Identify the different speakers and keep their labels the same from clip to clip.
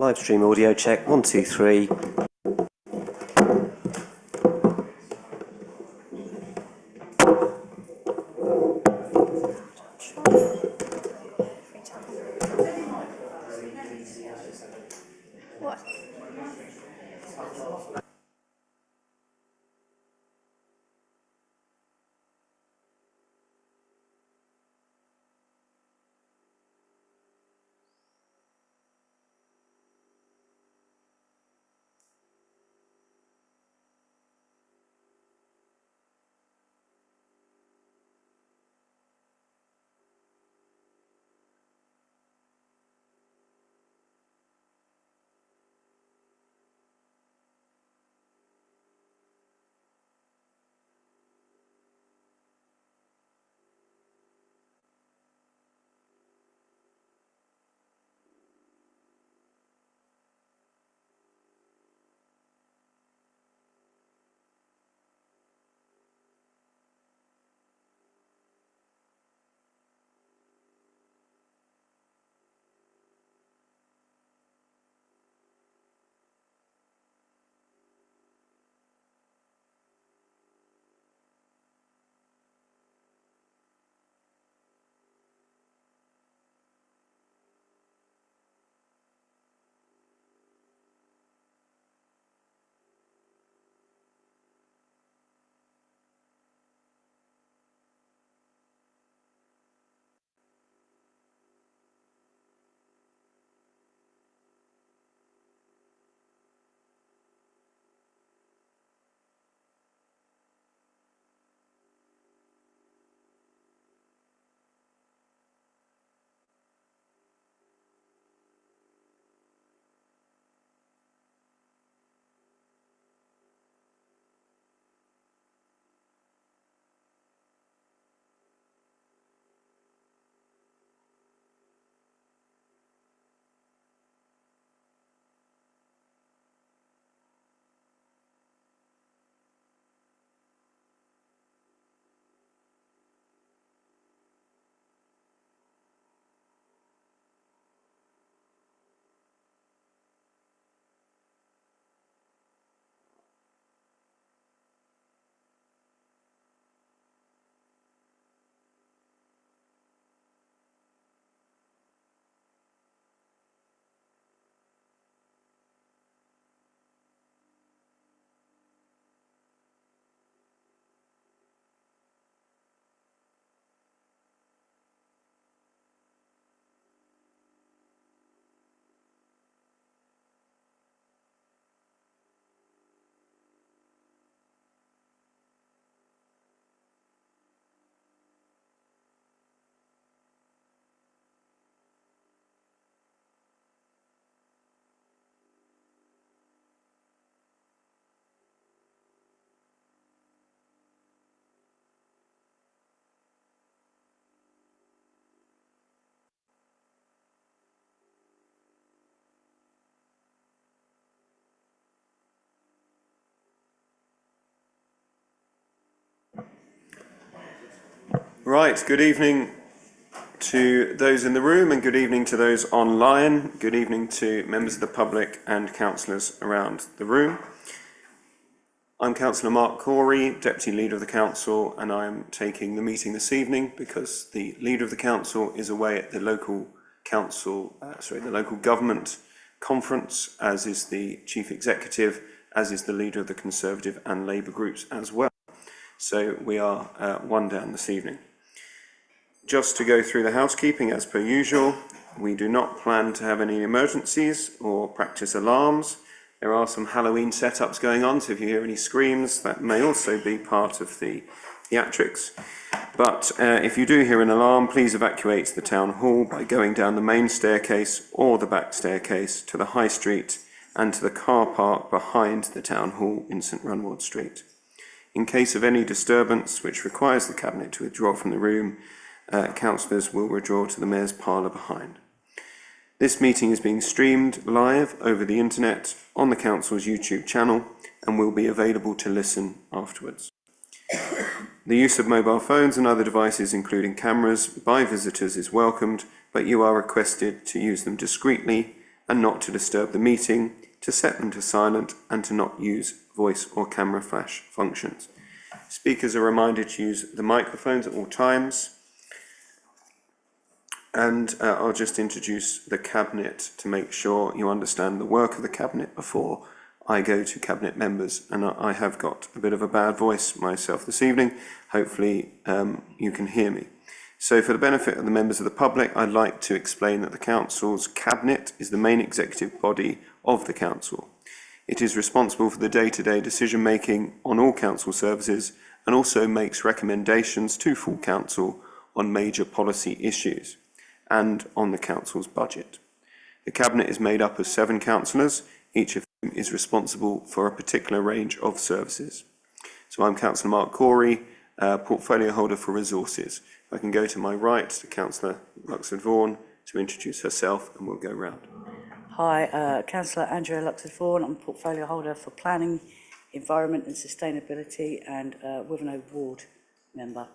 Speaker 1: Live stream audio check, 1, 2, 3.
Speaker 2: What?
Speaker 3: Right, good evening to those in the room and good evening to those online. Good evening to members of the public and councillors around the room. I'm Councillor Mark Corey, Deputy Leader of the Council, and I'm taking the meeting this evening because the Leader of the Council is away at the local government conference, as is the Chief Executive, as is the Leader of the Conservative and Labour groups as well. So we are one down this evening. Just to go through the housekeeping as per usual, we do not plan to have any emergencies or practice alarms. There are some Halloween setups going on, so if you hear any screams, that may also be part of the theatrics. But if you do hear an alarm, please evacuate the town hall by going down the main staircase or the back staircase to the High Street and to the car park behind the town hall in St Runward Street. In case of any disturbance which requires the Cabinet to withdraw from the room, councillors will withdraw to the Mayor's parlour behind. This meeting is being streamed live over the internet on the Council's YouTube channel and will be available to listen afterwards. The use of mobile phones and other devices, including cameras, by visitors is welcomed, but you are requested to use them discreetly and not to disturb the meeting, to set them to silent, and to not use voice or camera flash functions. Speakers are reminded to use the microphones at all times. And I'll just introduce the Cabinet to make sure you understand the work of the Cabinet before I go to Cabinet members. And I have got a bit of a bad voice myself this evening. Hopefully you can hear me. So for the benefit of the members of the public, I'd like to explain that the Council's Cabinet is the main executive body of the Council. It is responsible for the day-to-day decision-making on all Council services and also makes recommendations to full Council on major policy issues and on the Council's budget. The Cabinet is made up of 7 councillors, each of whom is responsible for a particular range of services. So I'm Councillor Mark Corey, portfolio holder for resources. I can go to my right to Councillor Luxford Vaughan to introduce herself, and we'll go round.
Speaker 4: Hi, Councillor Andrea Luxford Vaughan. I'm portfolio holder for planning, environment and sustainability, and Wivenhoe Ward member.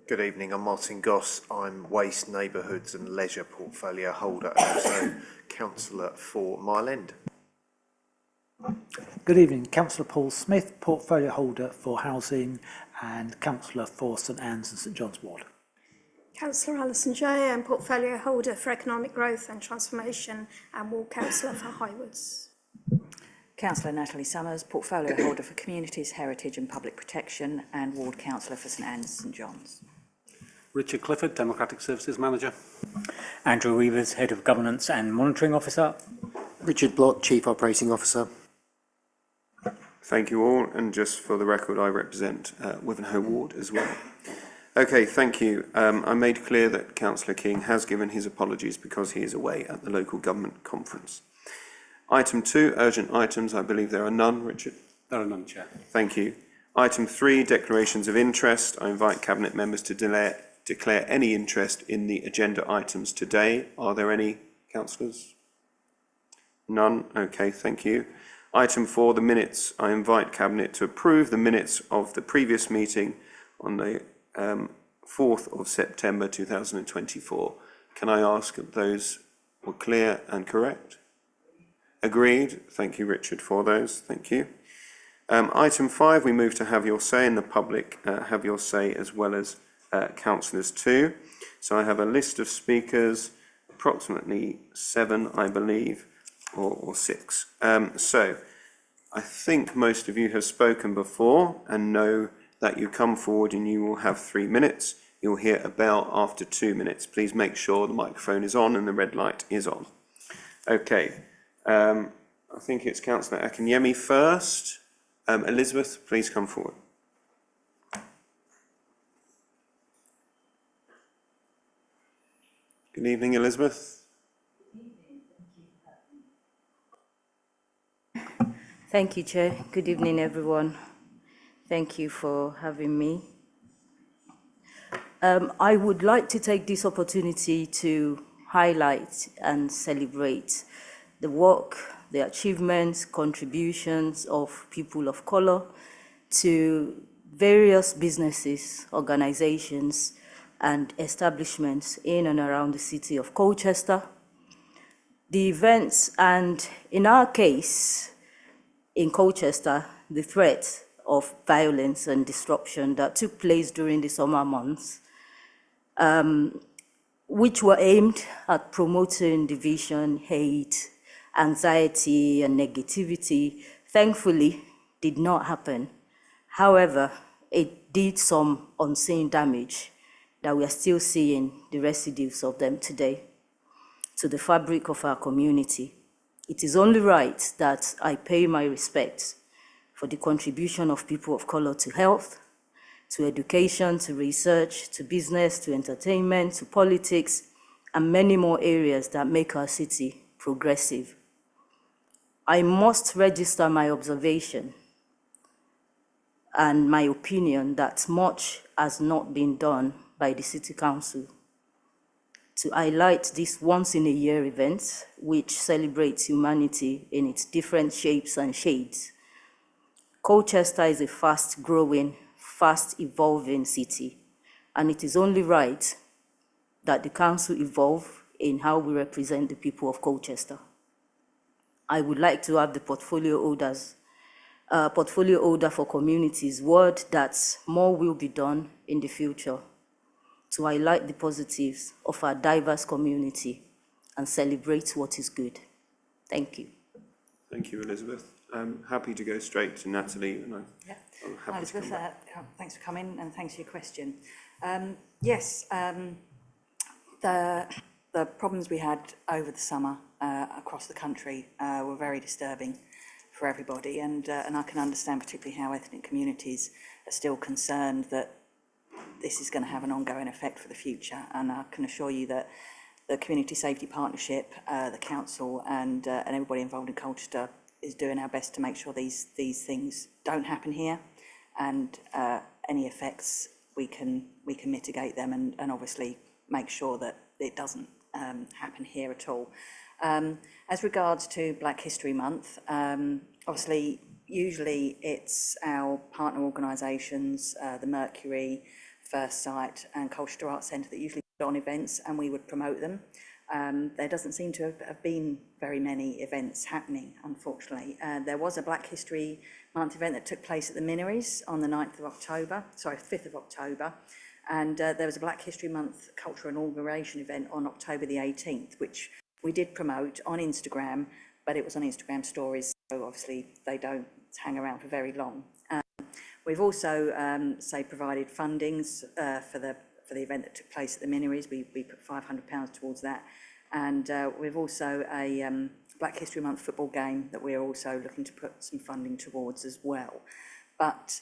Speaker 5: Good evening, I'm Martin Goss. I'm Waste, Neighbourhoods and Leisure portfolio holder and also councillor for Mile End.
Speaker 6: Good evening, Councillor Paul Smith, portfolio holder for housing and councillor for St Anne's and St John's Ward.
Speaker 2: Councillor Alison Jay, I'm portfolio holder for economic growth and transformation and ward councillor for Highwoods.
Speaker 7: Councillor Natalie Summers, portfolio holder for communities, heritage and public protection and ward councillor for St Anne's St John's.
Speaker 8: Richard Clifford, Democratic Services Manager.
Speaker 9: Andrew Weavers, Head of Governance and Monitoring Officer.
Speaker 1: Richard Block, Chief Operating Officer.
Speaker 3: Thank you all, and just for the record, I represent Wivenhoe Ward as well. Okay, thank you. I made clear that Councillor King has given his apologies because he is away at the local government conference. Item 2, urgent items. I believe there are none, Richard.
Speaker 8: There are none, Chair.
Speaker 3: Thank you. Item 3, declarations of interest. I invite Cabinet members to declare any interest in the agenda items today. Are there any, councillors? None. Okay, thank you. Item 4, the minutes. I invite Cabinet to approve the minutes of the previous meeting on the 4th of September 2024. Can I ask if those were clear and correct? Agreed. Thank you, Richard, for those. Thank you. Item 5, we move to have your say, in the public have your say as well as councillors too. So I have a list of speakers, approximately 7, I believe, or 6. So I think most of you have spoken before and know that you come forward and you will have 3 minutes. You'll hear a bell after 2 minutes. Please make sure the microphone is on and the red light is on. Okay. I think it's Councillor Akinyemi first. Elizabeth, please come forward. Good evening, Elizabeth.
Speaker 10: Thank you, Chair. Good evening, everyone. Thank you for having me. I would like to take this opportunity to highlight and celebrate the work, the achievements, contributions of people of colour to various businesses, organisations and establishments in and around the city of Colchester. The events, and in our case, in Colchester, the threat of violence and disruption that took place during the summer months, which were aimed at promoting division, hate, anxiety and negativity, thankfully did not happen. However, it did some unseen damage that we are still seeing the residues of them today to the fabric of our community. It is only right that I pay my respects for the contribution of people of color to health, to education, to research, to business, to entertainment, to politics, and many more areas that make our city progressive. I must register my observation and my opinion that much has not been done by the City Council to highlight this once-in-a-year event, which celebrates humanity in its different shapes and shades. Colchester is a fast-growing, fast-evolving city, and it is only right that the Council evolve in how we represent the people of Colchester. I would like to have the portfolio holder for communities word that more will be done in the future to highlight the positives of our diverse community and celebrate what is good. Thank you.
Speaker 3: Thank you, Elizabeth. I'm happy to go straight to Natalie. And I'm
Speaker 7: Yeah.
Speaker 3: happy
Speaker 7: Hi,
Speaker 3: to
Speaker 7: Elizabeth,
Speaker 3: come back.
Speaker 7: thanks for coming and thanks for your question. Yes, the problems we had over the summer across the country were very disturbing for everybody, and I can understand particularly how ethnic communities are still concerned that this is going to have an ongoing effect for the future. And I can assure you that the Community Safety Partnership, the council, and everybody involved in Colchester is doing our best to make sure these things don't happen here, and any effects we can mitigate them, and obviously make sure that it doesn't happen here at all. As regards to Black History Month, obviously usually it's our partner organisations, the Mercury, First Sight and Colchester Arts Centre that usually put on events, and we would promote them. There doesn't seem to have been very many events happening, unfortunately. There was a Black History Month event that took place at the Minories on the 5th of October, and there was a Black History Month cultural inauguration event on October the 18th, which we did promote on Instagram, but it was on Instagram stories, so obviously they don't hang around for very long. We've also, provided fundings for the event that took place at the Minories. We put £500 towards that, and we've also a Black History Month football game that we're also looking to put some funding towards as well. But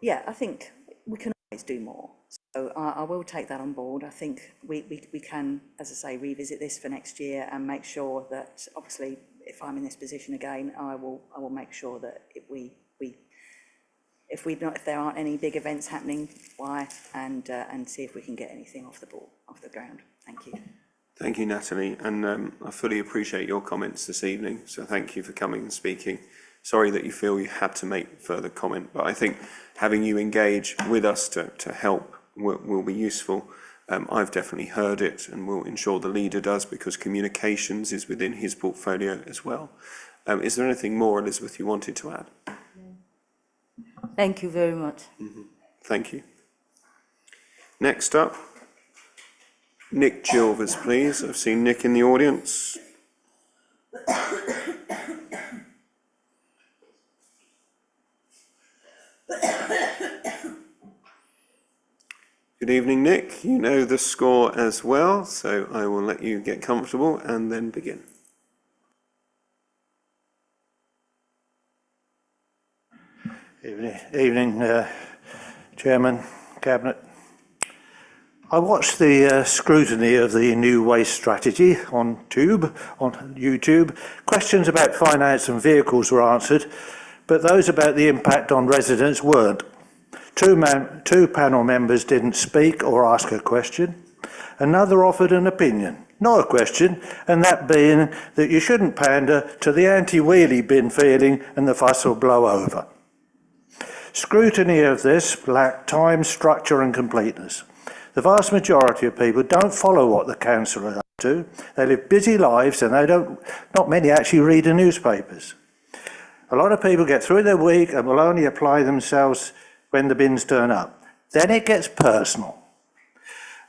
Speaker 7: yeah, I think we can always do more. So I will take that on board. I think we can, as I say, revisit this for next year and make sure that, obviously, if I'm in this position again, I will make sure that if there aren't any big events happening, why, and see if we can get anything off the ground. Thank you.
Speaker 3: Thank you, Natalie, and I fully appreciate your comments this evening, so thank you for coming and speaking. Sorry that you feel you had to make further comment, but I think having you engage with us to help will be useful. I've definitely heard it and will ensure the leader does, because communications is within his portfolio as well. Is there anything more, Elizabeth, you wanted to add?
Speaker 10: Thank you very much.
Speaker 3: Thank you. Next up, Nick Gilvers, please. I've seen Nick in the audience. Good evening, Nick. You know the score as well, so I will let you get comfortable and then begin.
Speaker 11: Evening, Chairman, Cabinet. I watched the scrutiny of the new waste strategy on YouTube. Questions about finance and vehicles were answered, but those about the impact on residents weren't. Two panel members didn't speak or ask a question. Another offered an opinion, not a question, and that being that you shouldn't pander to the anti-wheelie bin feeling and the fuss will blow over. Scrutiny of this lacked time, structure and completeness. The vast majority of people don't follow what the council are up to. They live busy lives and not many actually read the newspapers. A lot of people get through their week and will only apply themselves when the bins turn up. Then it gets personal.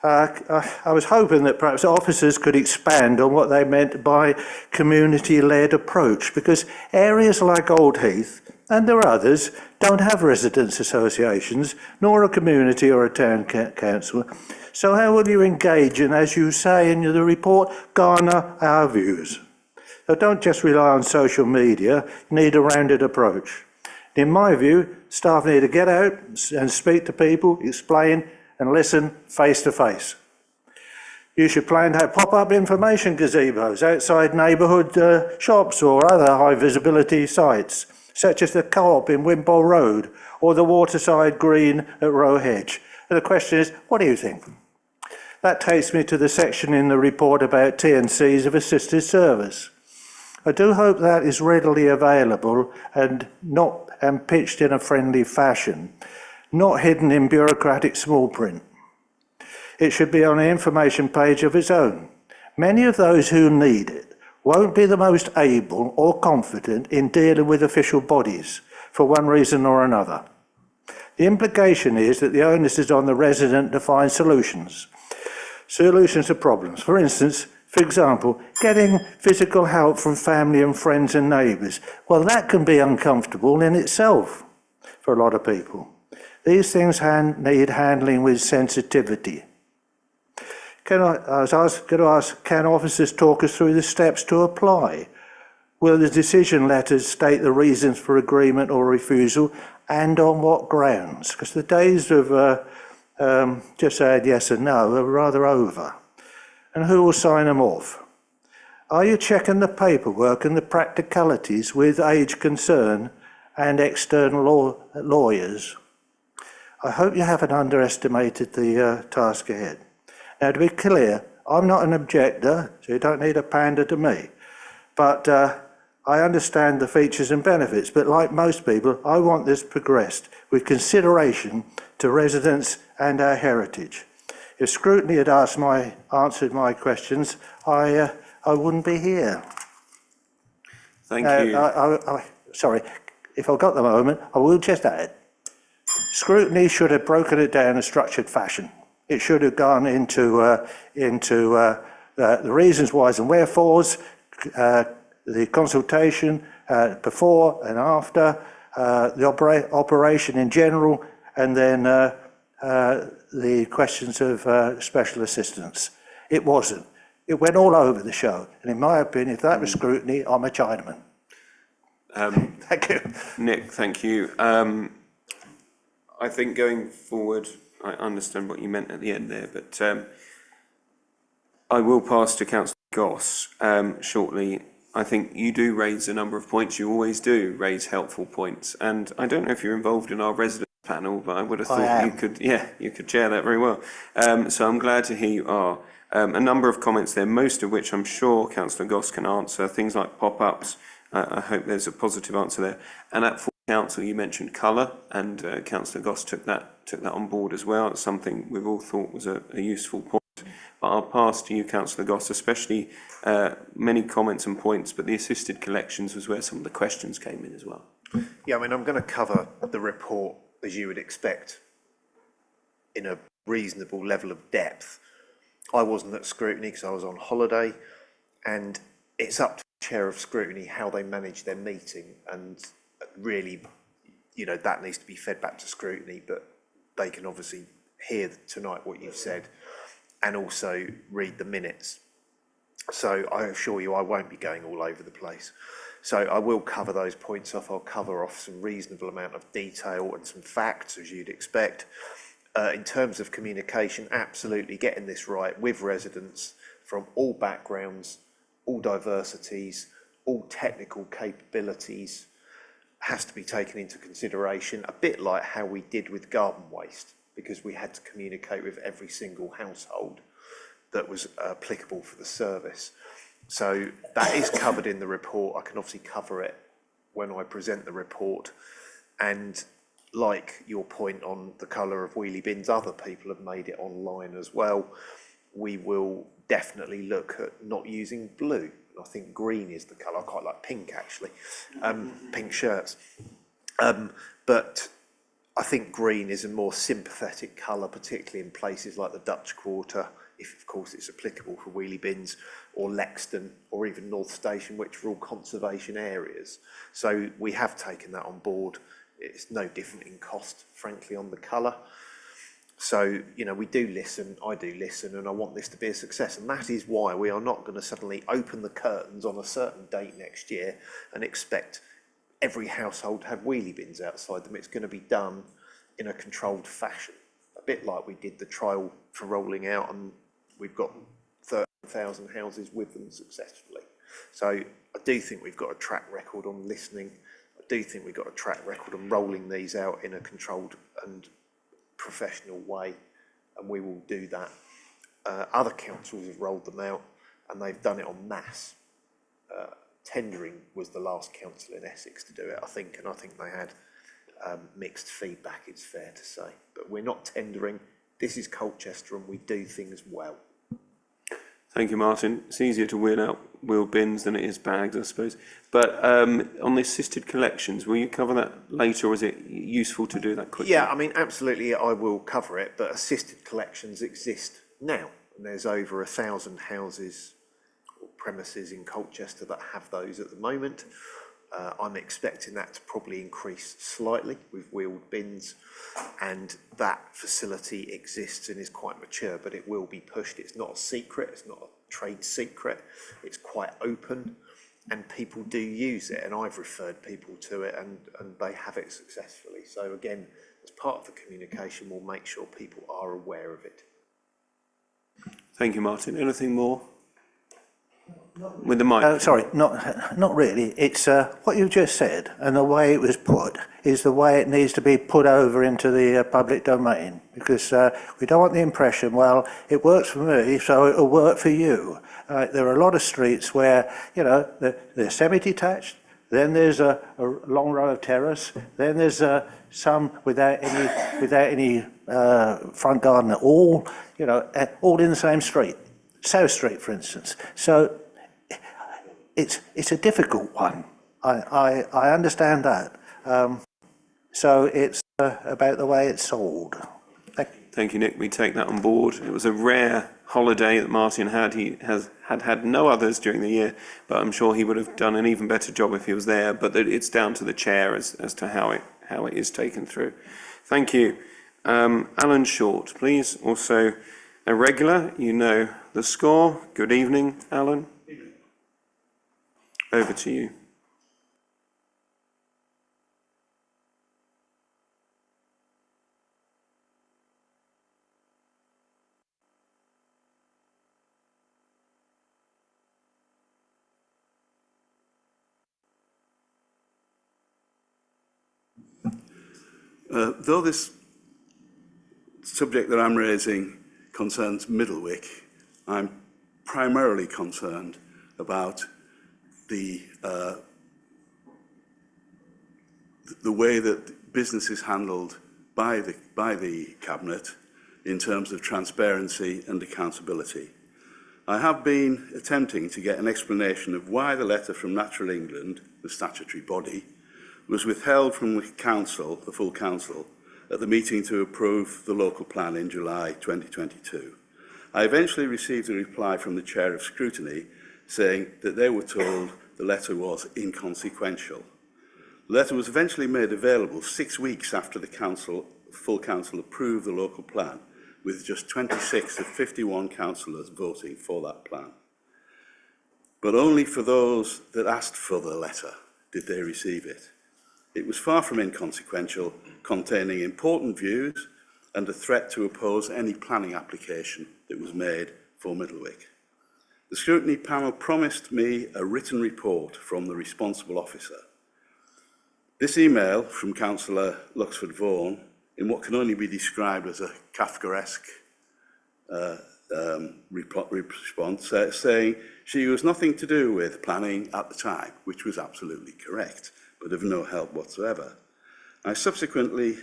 Speaker 11: I was hoping that perhaps officers could expand on what they meant by community-led approach, because areas like Old Heath, and there are others, don't have residents' associations, nor a community or a town council. So how will you engage and, as you say in the report, garner our views? So don't just rely on social media, you need a rounded approach. In my view, staff need to get out and speak to people, explain and listen face to face. You should plan to have pop-up information gazebos outside neighbourhood shops or other high visibility sites, such as the Co-op in Wimpole Road or the Waterside Green at Roe Hedge. And the question is, what do you think? That takes me to the section in the report about T&Cs of assisted service. I do hope that is readily available and pitched in a friendly fashion, not hidden in bureaucratic small print. It should be on the information page of its own. Many of those who need it won't be the most able or confident in dealing with official bodies for one reason or another. The implication is that the onus is on the resident to find solutions to problems. For instance, for example, getting physical help from family and friends and neighbours. Well, that can be uncomfortable in itself for a lot of people. These things need handling with sensitivity. I was going to ask, can officers talk us through the steps to apply? Will the decision letters state the reasons for agreement or refusal, and on what grounds? Because the days of just saying yes and no are rather over. And who will sign them off? Are you checking the paperwork and the practicalities with age concern and external lawyers? I hope you haven't underestimated the task ahead. Now, to be clear, I'm not an objector, so you don't need to pander to me. But I understand the features and benefits, but like most people, I want this progressed with consideration to residents and our heritage. If scrutiny had answered my questions, I wouldn't be here.
Speaker 3: Thank you.
Speaker 11: Sorry, if I've got the moment, I will just add. Scrutiny should have broken it down in a structured fashion. It should have gone into the reasons, whys and wherefores, the consultation before and after, the operation in general, and then the questions of special assistance. It wasn't. It went all over the show. And in my opinion, if that was scrutiny, I'm a Chinaman. Thank you.
Speaker 3: Nick, thank you. I think going forward, I understand what you meant at the end there, but I will pass to Councillor Goss shortly. I think you do raise a number of points. You always do raise helpful points. And I don't know if you're involved in our resident panel, but I would have thought you could chair that very well. So I'm glad to hear you are. A number of comments there, most of which I'm sure Councillor Goss can answer. Things like pop-ups. I hope there's a positive answer there. And at full council, you mentioned colour, and Councillor Goss took that on board as well. It's something we've all thought was a useful point. But I'll pass to you, Councillor Goss, especially many comments and points, but the assisted collections was where some of the questions came in as well.
Speaker 5: Yeah, I mean, I'm going to cover the report as you would expect in a reasonable level of depth. I wasn't at scrutiny because I was on holiday, and it's up to the chair of scrutiny how they manage their meeting, and really, you know, that needs to be fed back to scrutiny, but they can obviously hear tonight what you've said and also read the minutes. So I assure you I won't be going all over the place. So I will cover those points off. I'll cover off some reasonable amount of detail and some facts, as you'd expect. In terms of communication, absolutely getting this right with residents from all backgrounds, all diversities, all technical capabilities has to be taken into consideration, a bit like how we did with garden waste, because we had to communicate with every single household that was applicable for the service. So that is covered in the report. I can obviously cover it when I present the report. And like your point on the colour of wheelie bins, other people have made it online as well. We will definitely look at not using blue. I think green is the colour. I quite like pink, actually, pink shirts. But I think green is a more sympathetic colour, particularly in places like the Dutch Quarter, if of course it's applicable for wheelie bins, or Lexton, or even North Station, which are all conservation areas. So we have taken that on board. It's no different in cost, frankly, on the colour. So, you know, we do listen, I do listen, and I want this to be a success. And that is why we are not going to suddenly open the curtains on a certain date next year and expect every household to have wheelie bins outside them. It's going to be done in a controlled fashion, a bit like we did the trial for rolling out, and we've got 30,000 houses with them successfully. So I do think we've got a track record on listening. I do think we've got a track record on rolling these out in a controlled and professional way, and we will do that. Other councils have rolled them out, and they've done it en masse. Tendering was the last council in Essex to do it, I think, and I think they had mixed feedback, it's fair to say. But we're not tendering. This is Colchester, and we do things well.
Speaker 3: Thank you, Martin. It's easier to wheel bins than it is bags, I suppose. But on the assisted collections, will you cover that later, or is it useful to do that quickly?
Speaker 5: Yeah, I mean, absolutely, I will cover it, but assisted collections exist now. And there's over 1,000 houses or premises in Colchester that have those at the moment. I'm expecting that to probably increase slightly with wheeled bins, and that facility exists and is quite mature, but it will be pushed. It's not a secret, it's not a trade secret, it's quite open, and people do use it, and I've referred people to it, and they have it successfully. So again, as part of the communication, we'll make sure people are aware of it.
Speaker 3: Thank you, Martin. Anything more? With the mic.
Speaker 11: Sorry, not really. It's what you just said, and the way it was put is the way it needs to be put over into the public domain, because we don't want the impression, well, it works for me, so it'll work for you. There are a lot of streets where, you know, they're semi-detached, then there's a long row of terrace, then there's some without any front garden at all, you know, all in the same street. South Street, for instance. So it's a difficult one. I understand that. So it's about the way it's sold.
Speaker 3: Thank you, Nick. We take that on board. It was a rare holiday that Martin had. He had no others during the year, but I'm sure he would have done an even better job if he was there. But it's down to the chair as to how it is taken through. Thank you. Alan Short, please. Also a regular, you know the score. Good evening, Alan. Over to you.
Speaker 12: Though this subject that I'm raising concerns Middlewick, I'm primarily concerned about the way that business is handled by the Cabinet in terms of transparency and accountability. I have been attempting to get an explanation of why the letter from Natural England, the statutory body, was withheld from the council, the full council, at the meeting to approve the local plan in July 2022. I eventually received a reply from the Chair of Scrutiny saying that they were told the letter was inconsequential. The letter was eventually made available 6 weeks after the full council approved the local plan, with just 26 of 51 councillors voting for that plan. But only for those that asked for the letter did they receive it. It was far from inconsequential, containing important views and a threat to oppose any planning application that was made for Middlewick. The scrutiny panel promised me a written report from the responsible officer. This email from Councillor Luxford Vaughan, in what can only be described as a Kafkaesque response, saying she was nothing to do with planning at the time, which was absolutely correct, but of no help whatsoever. I subsequently,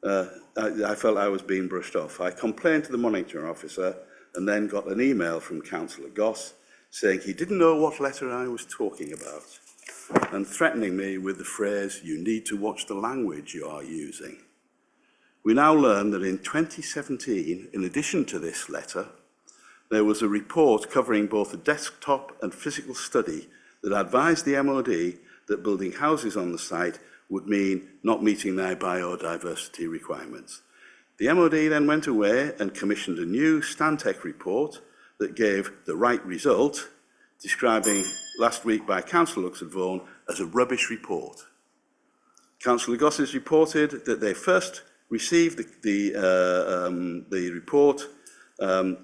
Speaker 12: I felt I was being brushed off. I complained to the monitoring officer and then got an email from Councillor Goss saying he didn't know what letter I was talking about and threatening me with the phrase, "You need to watch the language you are using." We now learn that in 2017, in addition to this letter, there was a report covering both a desktop and physical study that advised the MOD that building houses on the site would mean not meeting their biodiversity requirements. The MOD then went away and commissioned a new Stantec report that gave the right result, describing last week by Councillor Luxford Vaughan as a rubbish report. Councillor Goss reported that they first received the report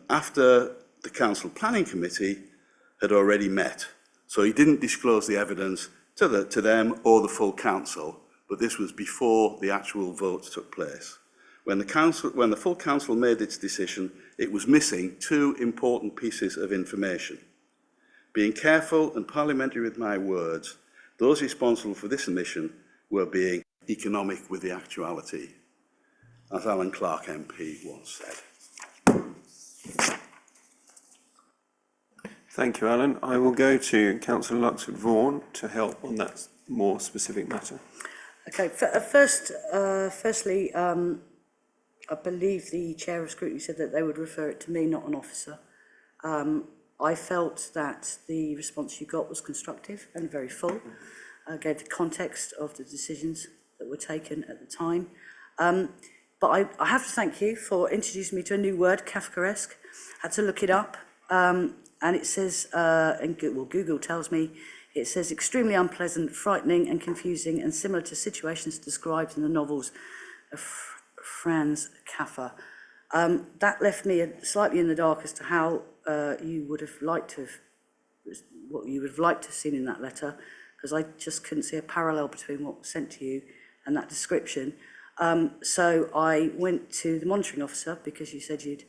Speaker 12: after the Council Planning Committee had already met. So he didn't disclose the evidence to them or the full council, but this was before the actual vote took place. When the full council made its decision, it was missing two important pieces of information. Being careful and parliamentary with my words, those responsible for this omission were being economic with the actuality, as Alan Clark MP once said.
Speaker 3: Thank you, Alan. I will go to Councillor Luxford Vaughan to help on that more specific matter.
Speaker 4: Okay, firstly, I believe the Chair of Scrutiny said that they would refer it to me, not an officer. I felt that the response you got was constructive and very full. Gave the context of the decisions that were taken at the time. But I have to thank you for introducing me to a new word, Kafkaesque. Had to look it up. And it says, Google tells me, it says extremely unpleasant, frightening and confusing and similar to situations described in the novels of Franz Kafka. That left me slightly in the dark as to how you would have liked to have, what you would have liked to have seen in that letter, because I just couldn't see a parallel between what was sent to you and that description. So I went to the monitoring officer, because you said you'd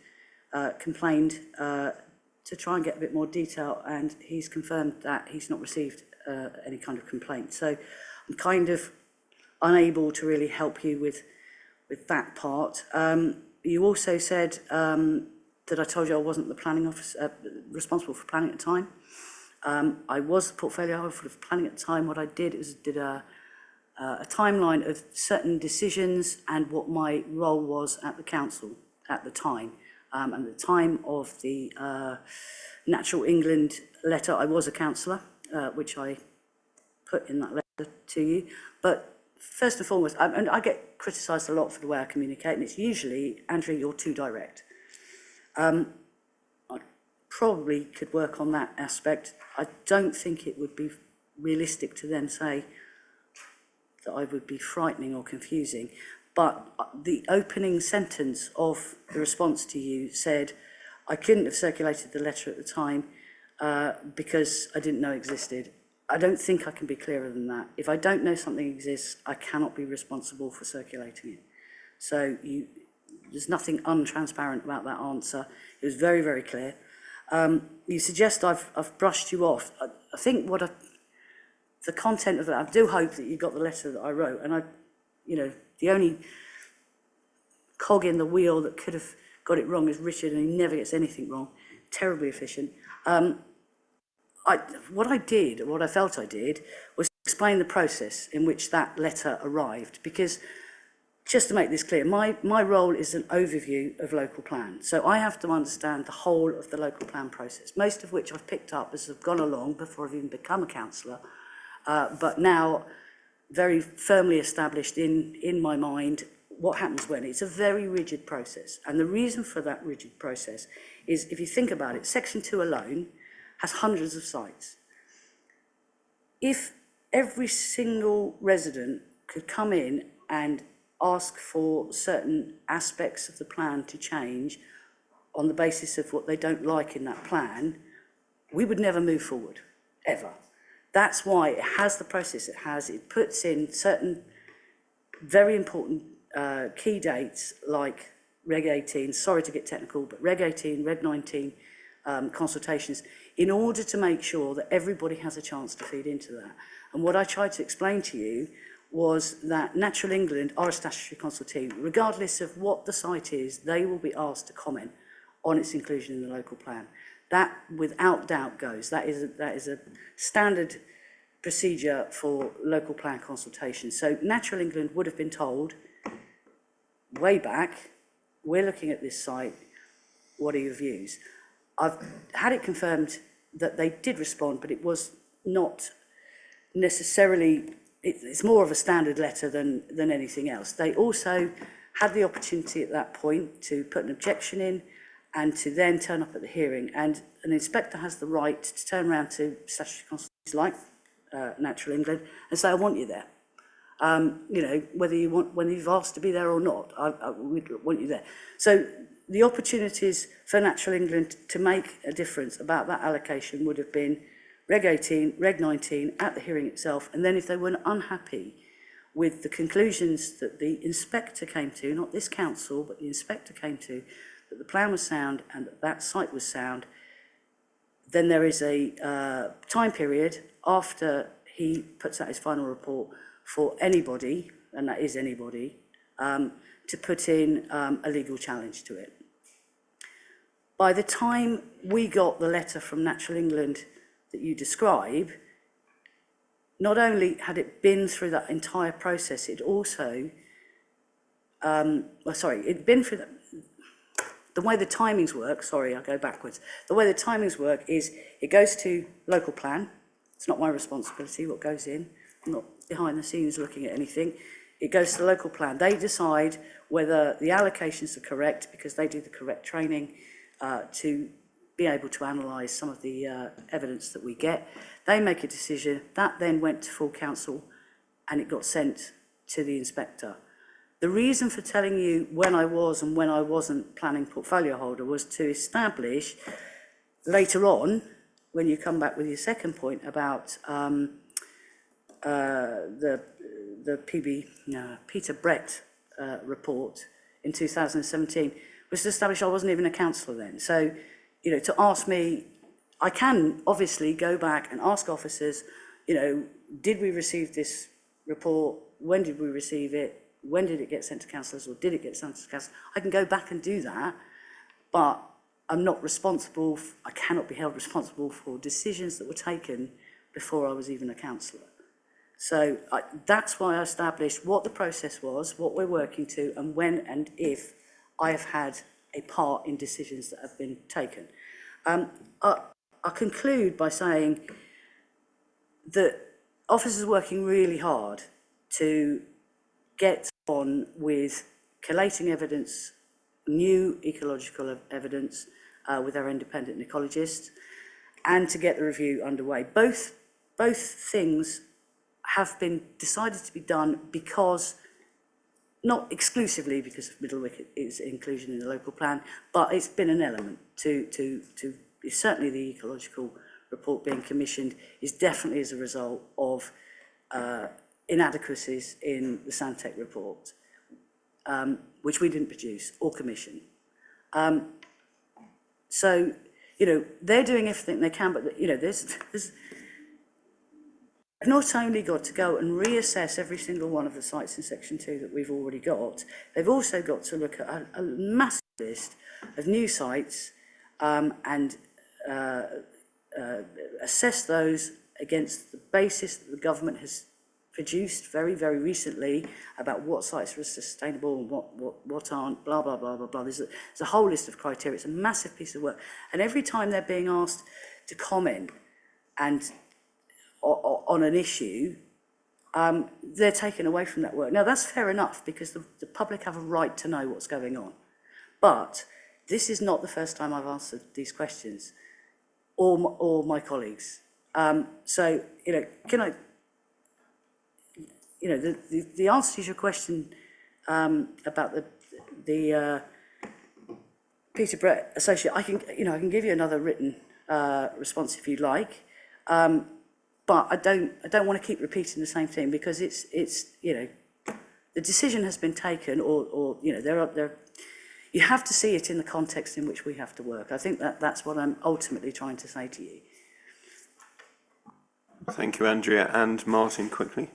Speaker 4: complained, to try and get a bit more detail, and he's confirmed that he's not received any kind of complaint. So I'm kind of unable to really help you with that part. You also said that I told you I wasn't the planning officer responsible for planning at the time. I was the portfolio holder for planning at the time. What I did is did a timeline of certain decisions and what my role was at the council at the time. And at the time of the Natural England letter, I was a councillor, which I put in that letter to you. But first and foremost, and I get criticised a lot for the way I communicate, and it's usually, Andrew, you're too direct. I probably could work on that aspect. I don't think it would be realistic to then say that I would be frightening or confusing. But the opening sentence of the response to you said, I couldn't have circulated the letter at the time because I didn't know it existed. I don't think I can be clearer than that. If I don't know something exists, I cannot be responsible for circulating it. So there's nothing untransparent about that answer. It was very, very clear. You suggest I've brushed you off. I think the content of it, I do hope that you got the letter that I wrote, and the only cog in the wheel that could have got it wrong is Richard, and he never gets anything wrong. Terribly efficient. What I felt I did, was explain the process in which that letter arrived, because just to make this clear, my role is an overview of local plan. So I have to understand the whole of the local plan process, most of which I've picked up as I've gone along before I've even become a councillor, but now very firmly established in my mind what happens when. It's a very rigid process. And the reason for that rigid process is, if you think about it, Section 2 alone has hundreds of sites. If every single resident could come in and ask for certain aspects of the plan to change on the basis of what they don't like in that plan, we would never move forward, ever. That's why it has the process it has. It puts in certain very important key dates like Reg 18, sorry to get technical, but Reg 18, Reg 19 consultations, in order to make sure that everybody has a chance to feed into that. And what I tried to explain to you was that Natural England are a statutory consultee. Regardless of what the site is, they will be asked to comment on its inclusion in the local plan. That, without doubt, goes. That is a standard procedure for local plan consultation. So Natural England would have been told, way back, we're looking at this site, what are your views? I've had it confirmed that they did respond, but it was not necessarily, it's more of a standard letter than anything else. They also had the opportunity at that point to put an objection in and to then turn up at the hearing. And an inspector has the right to turn around to statutory consultees like Natural England and say, I want you there. Whether you've asked to be there or not, I want you there. So the opportunities for Natural England to make a difference about that allocation would have been Reg 18, Reg 19 at the hearing itself, and then if they were unhappy with the conclusions that the inspector came to, not this council, but the inspector came to, that the plan was sound and that site was sound, then there is a time period after he puts out his final report for anybody, and that is anybody, to put in a legal challenge to it. By the time we got the letter from Natural England that you describe, not only had it been through that entire process, it also, it'd been through the way the timings work, sorry, I'll go backwards. The way the timings work is it goes to local plan. It's not my responsibility what goes in. I'm not behind the scenes looking at anything. It goes to the local plan. They decide whether the allocations are correct because they do the correct training to be able to analyse some of the evidence that we get. They make a decision. That then went to full council and it got sent to the inspector. The reason for telling you when I was and when I wasn't planning portfolio holder was to establish later on, when you come back with your second point about the Peter Brett report in 2017, was to establish I wasn't even a councillor then. So, you know, to ask me, I can obviously go back and ask officers, you know, did we receive this report? When did we receive it? When did it get sent to councillors, or did it get sent to councillors? I can go back and do that, but I'm not responsible, I cannot be held responsible for decisions that were taken before I was even a councillor. So that's why I established what the process was, what we're working to, and when and if I have had a part in decisions that have been taken. I'll conclude by saying that officers are working really hard to get on with collating evidence, new ecological evidence with our independent ecologists, and to get the review underway. Both things have been decided to be done because, not exclusively because of Middlewick is inclusion in the local plan, but it's been an element to certainly the ecological report being commissioned is definitely as a result of inadequacies in the Santec report, which we didn't produce or commission. So, you know, they're doing everything they can, but, you know, there's not only got to go and reassess every single one of the sites in Section 2 that we've already got, they've also got to look at a massive list of new sites and assess those against the basis that the government has produced very, very recently about what sites are sustainable and what aren't, blah, blah, blah, blah, blah. There's a whole list of criteria. It's a massive piece of work. And every time they're being asked to comment and on an issue, they're taken away from that work. Now, that's fair enough because the public have a right to know what's going on. But this is not the first time I've answered these questions, or my colleagues. So, you know, can I... You know, the answer to your question about the Peter Brett associate, I can give you another written response if you'd like, but I don't want to keep repeating the same thing because it's you know, the decision has been taken, or you know, you have to see it in the context in which we have to work. I think that's what I'm ultimately trying to say to you.
Speaker 3: Thank you, Andrea. And Martin, quickly.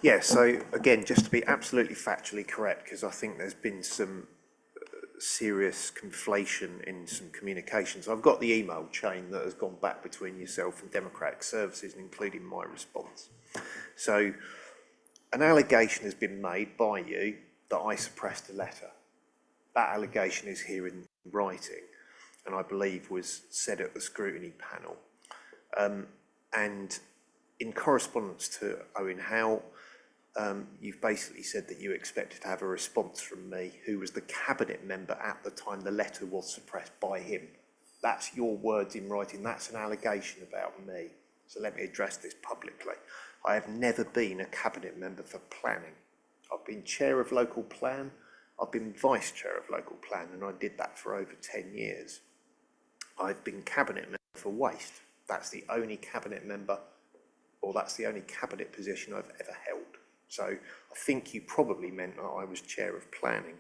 Speaker 5: Yeah, so again, just to be absolutely factually correct, because I think there's been some serious conflation in some communications. I've got the email chain that has gone back between yourself and Democratic Services, including my response. So an allegation has been made by you that I suppressed a letter. That allegation is here in writing, and I believe was said at the scrutiny panel. And in correspondence to Owen Howe, you've basically said that you expected to have a response from me, who was the cabinet member at the time the letter was suppressed by him. That's your words in writing. That's an allegation about me. So let me address this publicly. I have never been a cabinet member for planning. I've been chair of local plan. I've been vice chair of local plan, and I did that for over 10 years. I've been cabinet member for waste. That's the only cabinet member, or that's the only cabinet position I've ever held. So I think you probably meant that I was chair of planning.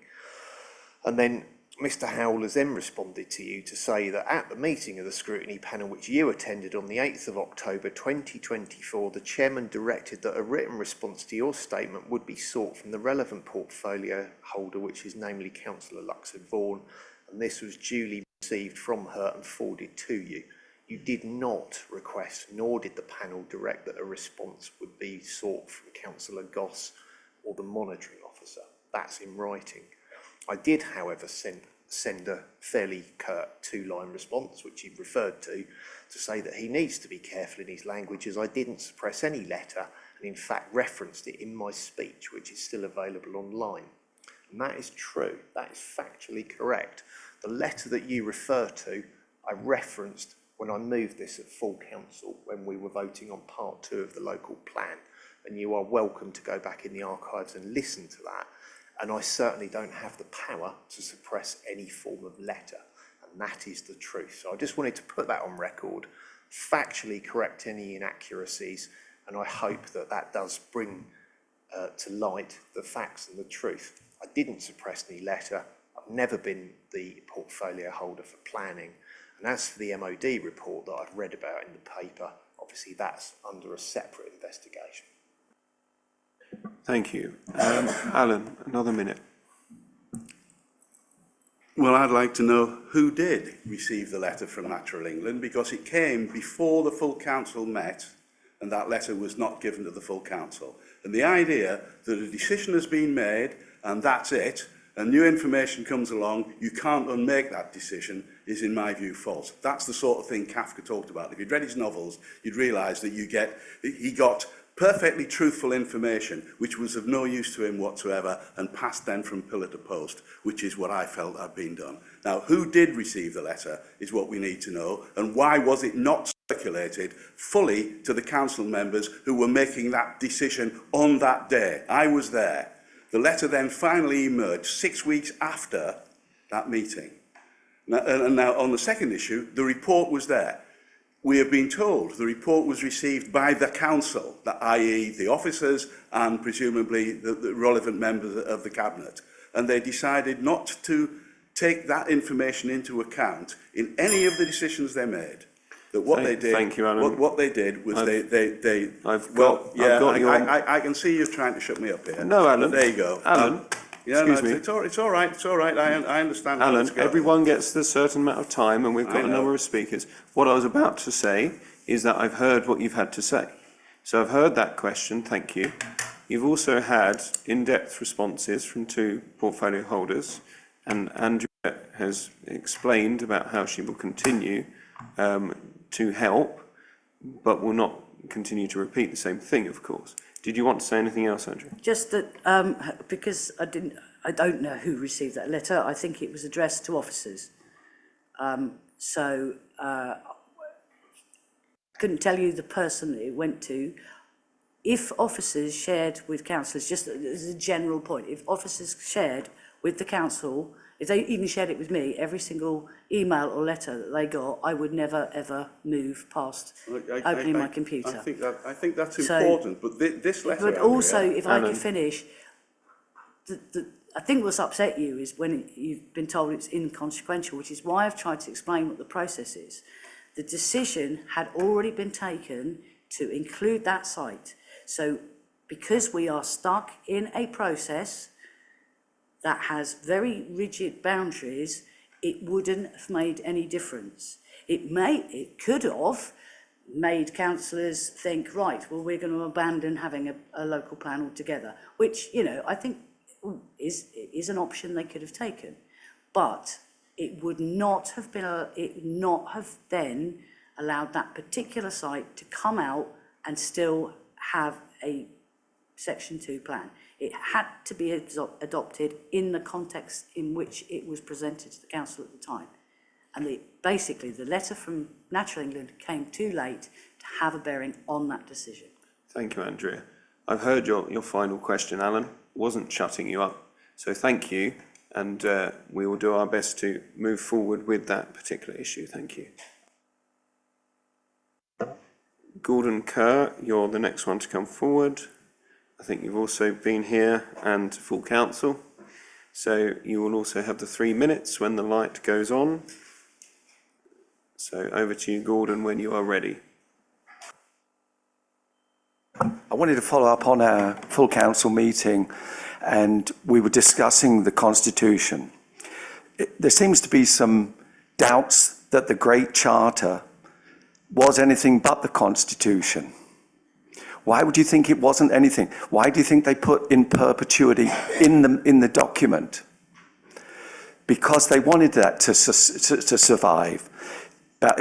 Speaker 5: And then Mr. Howell has then responded to you to say that at the meeting of the scrutiny panel, which you attended on the 8th of October 2024, the chairman directed that a written response to your statement would be sought from the relevant portfolio holder, which is namely Councillor Luxon Vaughan, and this was duly received from her and forwarded to you. You did not request, nor did the panel direct, that a response would be sought from Councillor Goss or the monitoring officer. That's in writing. I did, however, send a fairly curt two-line response, which he referred to say that he needs to be careful in his language, as I didn't suppress any letter and in fact referenced it in my speech, which is still available online. And that is true. That is factually correct. The letter that you refer to, I referenced when I moved this at full council, when we were voting on part 2 of the local plan. And you are welcome to go back in the archives and listen to that. And I certainly don't have the power to suppress any form of letter. And that is the truth. So I just wanted to put that on record, factually correct any inaccuracies, and I hope that that does bring to light the facts and the truth. I didn't suppress any letter. I've never been the portfolio holder for planning. And as for the MOD report that I've read about in the paper, obviously that's under a separate investigation.
Speaker 3: Thank you. Alan, another minute.
Speaker 12: Well, I'd like to know who did receive the letter from Natural England, because it came before the full council met, and that letter was not given to the full council. And the idea that a decision has been made and that's it, and new information comes along, you can't unmake that decision, is in my view false. That's the sort of thing Kafka talked about. If you'd read his novels, you'd realise that he got perfectly truthful information, which was of no use to him whatsoever, and passed then from pillar to post, which is what I felt had been done. Now, who did receive the letter is what we need to know, and why was it not circulated fully to the council members who were making that decision on that day? I was there. The letter then finally emerged 6 weeks after that meeting. Now, on the second issue, the report was there. We have been told the report was received by the council, i.e. the officers and presumably the relevant members of the cabinet. And they decided not to take that information into account in any of the decisions they made. That what they did,
Speaker 3: thank you, Alan.
Speaker 12: What they did was I can see you trying to shut me up here.
Speaker 3: No, Alan.
Speaker 12: But there you go.
Speaker 3: Alan. Excuse me.
Speaker 12: It's all right. I understand.
Speaker 3: Alan, everyone gets a certain amount of time, and we've got a number of speakers. What I was about to say is that I've heard what you've had to say. So I've heard that question, thank you. You've also had in-depth responses from 2 portfolio holders, and Andrea has explained about how she will continue to help, but will not continue to repeat the same thing, of course. Did you want to say anything else, Andrew?
Speaker 4: Just that, because I don't know who received that letter. I think it was addressed to officers. Couldn't tell you the person that it went to. If officers shared with councillors, just as a general point, if officers shared with the council, if they even shared it with me, every single email or letter that they got, I would never ever move past opening my computer.
Speaker 12: I think that's important, but this letter.
Speaker 4: But also, if I could finish, I think what's upset you is when you've been told it's inconsequential, which is why I've tried to explain what the process is. The decision had already been taken to include that site. So because we are stuck in a process that has very rigid boundaries, it wouldn't have made any difference. It could have made councillors think, right, well, we're going to abandon having a local plan altogether, which, you know, I think is an option they could have taken. But it would not have then allowed that particular site to come out and still have a Section 2 plan. It had to be adopted in the context in which it was presented to the council at the time. And basically, the letter from Natural England came too late to have a bearing on that decision.
Speaker 3: Thank you, Andrea. I've heard your final question, Alan. Wasn't shutting you up. So thank you, and we will do our best to move forward with that particular issue. Thank you. Gordon Kerr, you're the next one to come forward. I think you've also been here and full council. So you will also have the 3 minutes when the light goes on. So over to you, Gordon, when you are ready.
Speaker 13: I wanted to follow up on our full council meeting, and we were discussing the Constitution. There seems to be some doubts that the Great Charter was anything but the Constitution? Why would you think it wasn't anything? Why do you think they put in perpetuity in the document? Because they wanted that to survive. But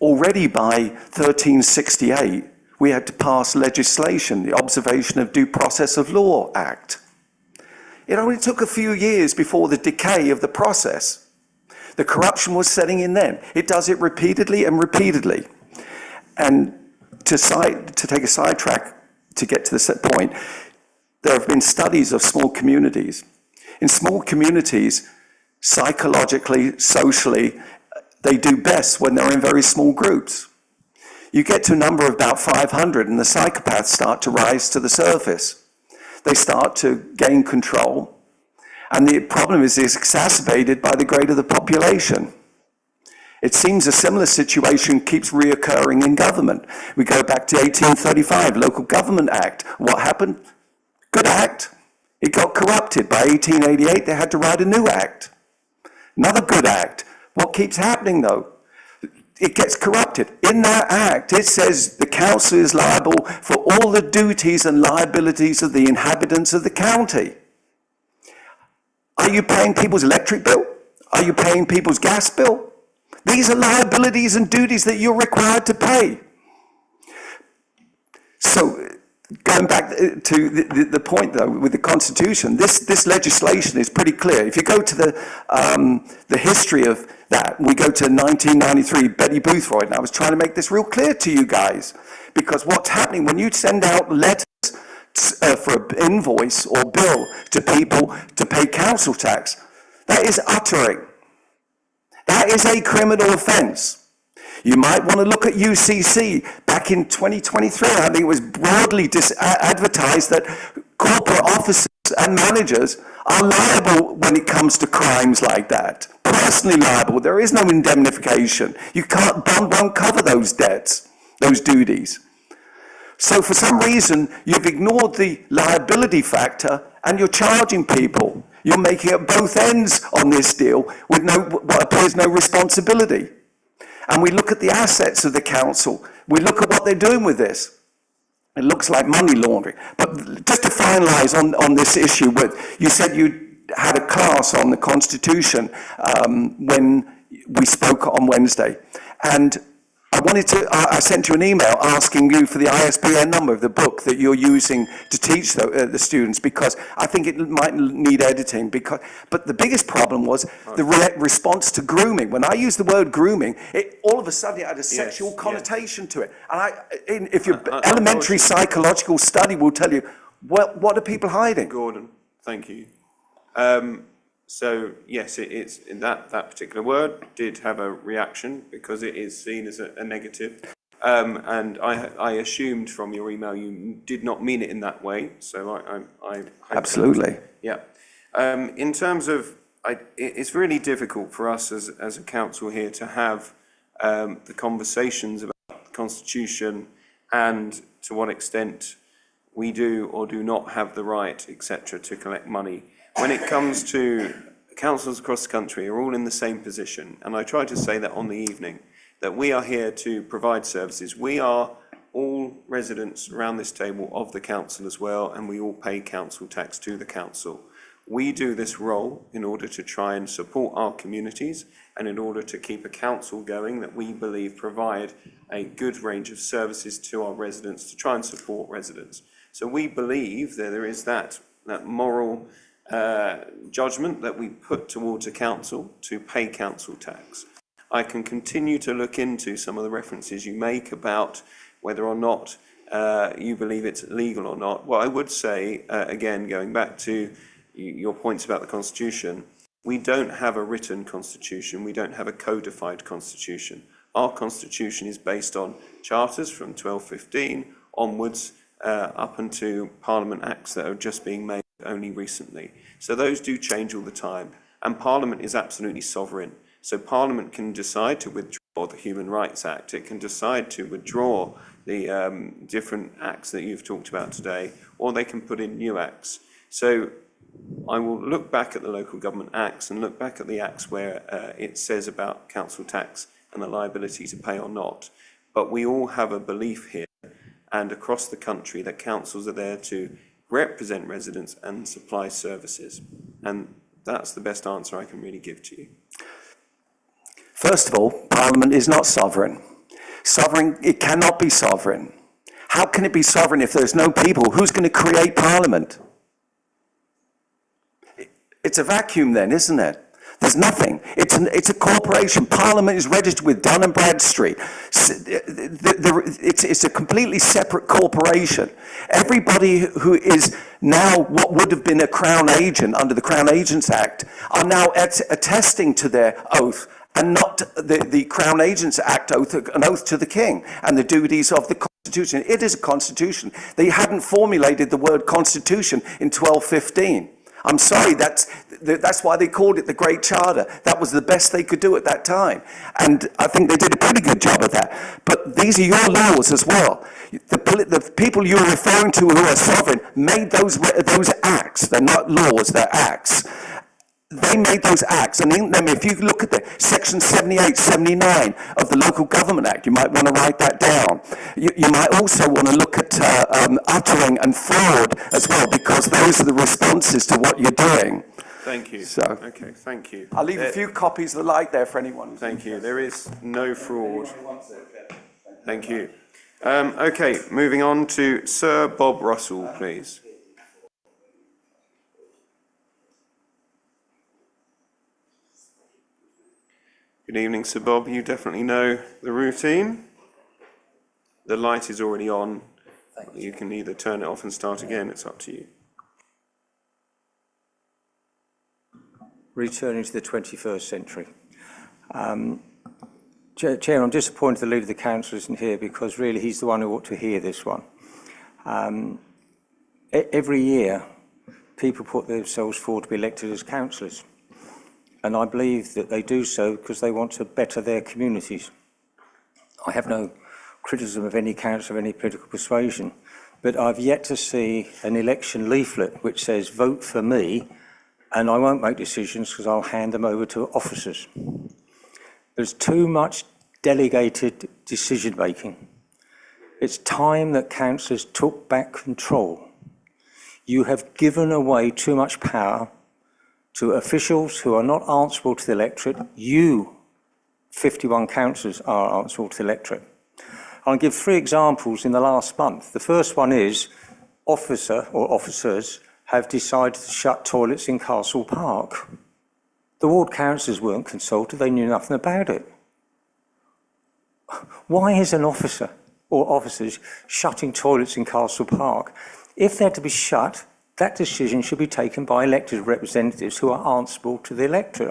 Speaker 13: already by 1368, we had to pass legislation, the Observation of Due Process of Law Act. It only took a few years before the decay of the process. The corruption was setting in then. It does it repeatedly and repeatedly. And to take a sidetrack to get to the set point, there have been studies of small communities. In small communities, psychologically, socially, they do best when they're in very small groups. You get to a number of about 500 and the psychopaths start to rise to the surface. They start to gain control. And the problem is exacerbated by the greater the population. It seems a similar situation keeps reoccurring in government. We go back to 1835, Local Government Act. What happened? Good act. It got corrupted. By 1888, they had to write a new act. Another good act. What keeps happening, though? It gets corrupted. In that act, it says the council is liable for all the duties and liabilities of the inhabitants of the county. Are you paying people's electric bill? Are you paying people's gas bill? These are liabilities and duties that you're required to pay. So, going back to the point, though, with the Constitution, this legislation is pretty clear. If you go to the history of that, we go to 1993, Betty Boothroyd, and I was trying to make this real clear to you guys, because what's happening when you send out letters for an invoice or bill to people to pay council tax, that is uttering. That is a criminal offence. You might want to look at UCC. Back in 2023, I think it was broadly advertised that corporate officers and managers are liable when it comes to crimes like that. Personally liable. There is no indemnification. You can't, bond won't cover those debts, those duties. So for some reason, you've ignored the liability factor and you're charging people. You're making at both ends on this deal with what appears no responsibility. And we look at the assets of the council. We look at what they're doing with this. It looks like money laundering. But just to finalise on this issue, you said you had a class on the Constitution when we spoke on Wednesday. And I sent you an email asking you for the ISBN number of the book that you're using to teach the students, because I think it might need editing. But the biggest problem was the response to grooming. When I used the word grooming, all of a sudden it had a sexual connotation to it. And if your elementary psychological study will tell you, what are people hiding?
Speaker 3: Gordon, thank you. So yes, it's that particular word did have a reaction because it is seen as a negative, and I assumed from your email you did not mean it in that way. So I
Speaker 13: absolutely,
Speaker 3: yeah. In terms of, it's really difficult for us as a council here to have the conversations about the Constitution and to what extent we do or do not have the right, etc., to collect money. When it comes to councils across the country are all in the same position, and I tried to say that on the evening, that we are here to provide services. We are all residents around this table of the council as well, and we all pay council tax to the council. We do this role in order to try and support our communities and in order to keep a council going that we believe provide a good range of services to our residents to try and support residents. So we believe that there is that moral judgment that we put towards a council to pay council tax. I can continue to look into some of the references you make about whether or not you believe it's legal or not. What I would say, again, going back to your points about the Constitution, we don't have a written Constitution, we don't have a codified Constitution. Our Constitution is based on charters from 1215 onwards, up into Parliament Acts that are just being made only recently. So those do change all the time, and Parliament is absolutely sovereign. So Parliament can decide to withdraw the Human Rights Act, it can decide to withdraw the different acts that you've talked about today, or they can put in new acts. So I will look back at the Local Government Acts and look back at the acts where it says about council tax and the liability to pay or not. But we all have a belief here and across the country that councils are there to represent residents and supply services. And that's the best answer I can really give to you.
Speaker 13: First of all, Parliament is not sovereign. Sovereign, it cannot be sovereign. How can it be sovereign if there's no people? Who's going to create Parliament? It's a vacuum then, isn't it? There's nothing. It's a corporation. Parliament is registered with Dun & Bradstreet. It's a completely separate corporation. Everybody who is now what would have been a Crown agent under the Crown Agents Act are now attesting to their oath, and not the Crown Agents Act oath, an oath to the King and the duties of the Constitution. It is a constitution. They hadn't formulated the word constitution in 1215. I'm sorry, that's why they called it the Great Charter. That was the best they could do at that time. And I think they did a pretty good job of that. But these are your laws as well. The people you're referring to who are sovereign made those acts. They're not laws, they're acts. They made those acts, and in them, if you look at the section 78, 79 of the Local Government Act, you might want to write that down. You might also want to look at uttering and fraud as well, because those are the responses to what you're doing.
Speaker 3: Thank you.
Speaker 13: So,
Speaker 3: okay, thank you.
Speaker 13: I'll leave a few copies of the light there for anyone.
Speaker 3: Thank you. There is no fraud. Thank you. Okay, moving on to Sir Bob Russell, please. Good evening, Sir Bob. You definitely know the routine. The light is already on. You can either turn it off and start again. It's up to you.
Speaker 14: Returning to the 21st century. Chair, I'm disappointed the Leader of the Council isn't here, because really he's the one who ought to hear this one. Every year, people put themselves forward to be elected as councillors. And I believe that they do so because they want to better their communities. I have no criticism of any council of any political persuasion, but I've yet to see an election leaflet which says, vote for me, and I won't make decisions because I'll hand them over to officers. There's too much delegated decision-making. It's time that councillors took back control. You have given away too much power to officials who are not answerable to the electorate. You, 51 councillors, are answerable to the electorate. I'll give 3 examples in the last month. The first one is officers have decided to shut toilets in Castle Park. The ward councillors weren't consulted, they knew nothing about it. Why is an officer or officers shutting toilets in Castle Park? If they're to be shut, that decision should be taken by elected representatives who are answerable to the electorate.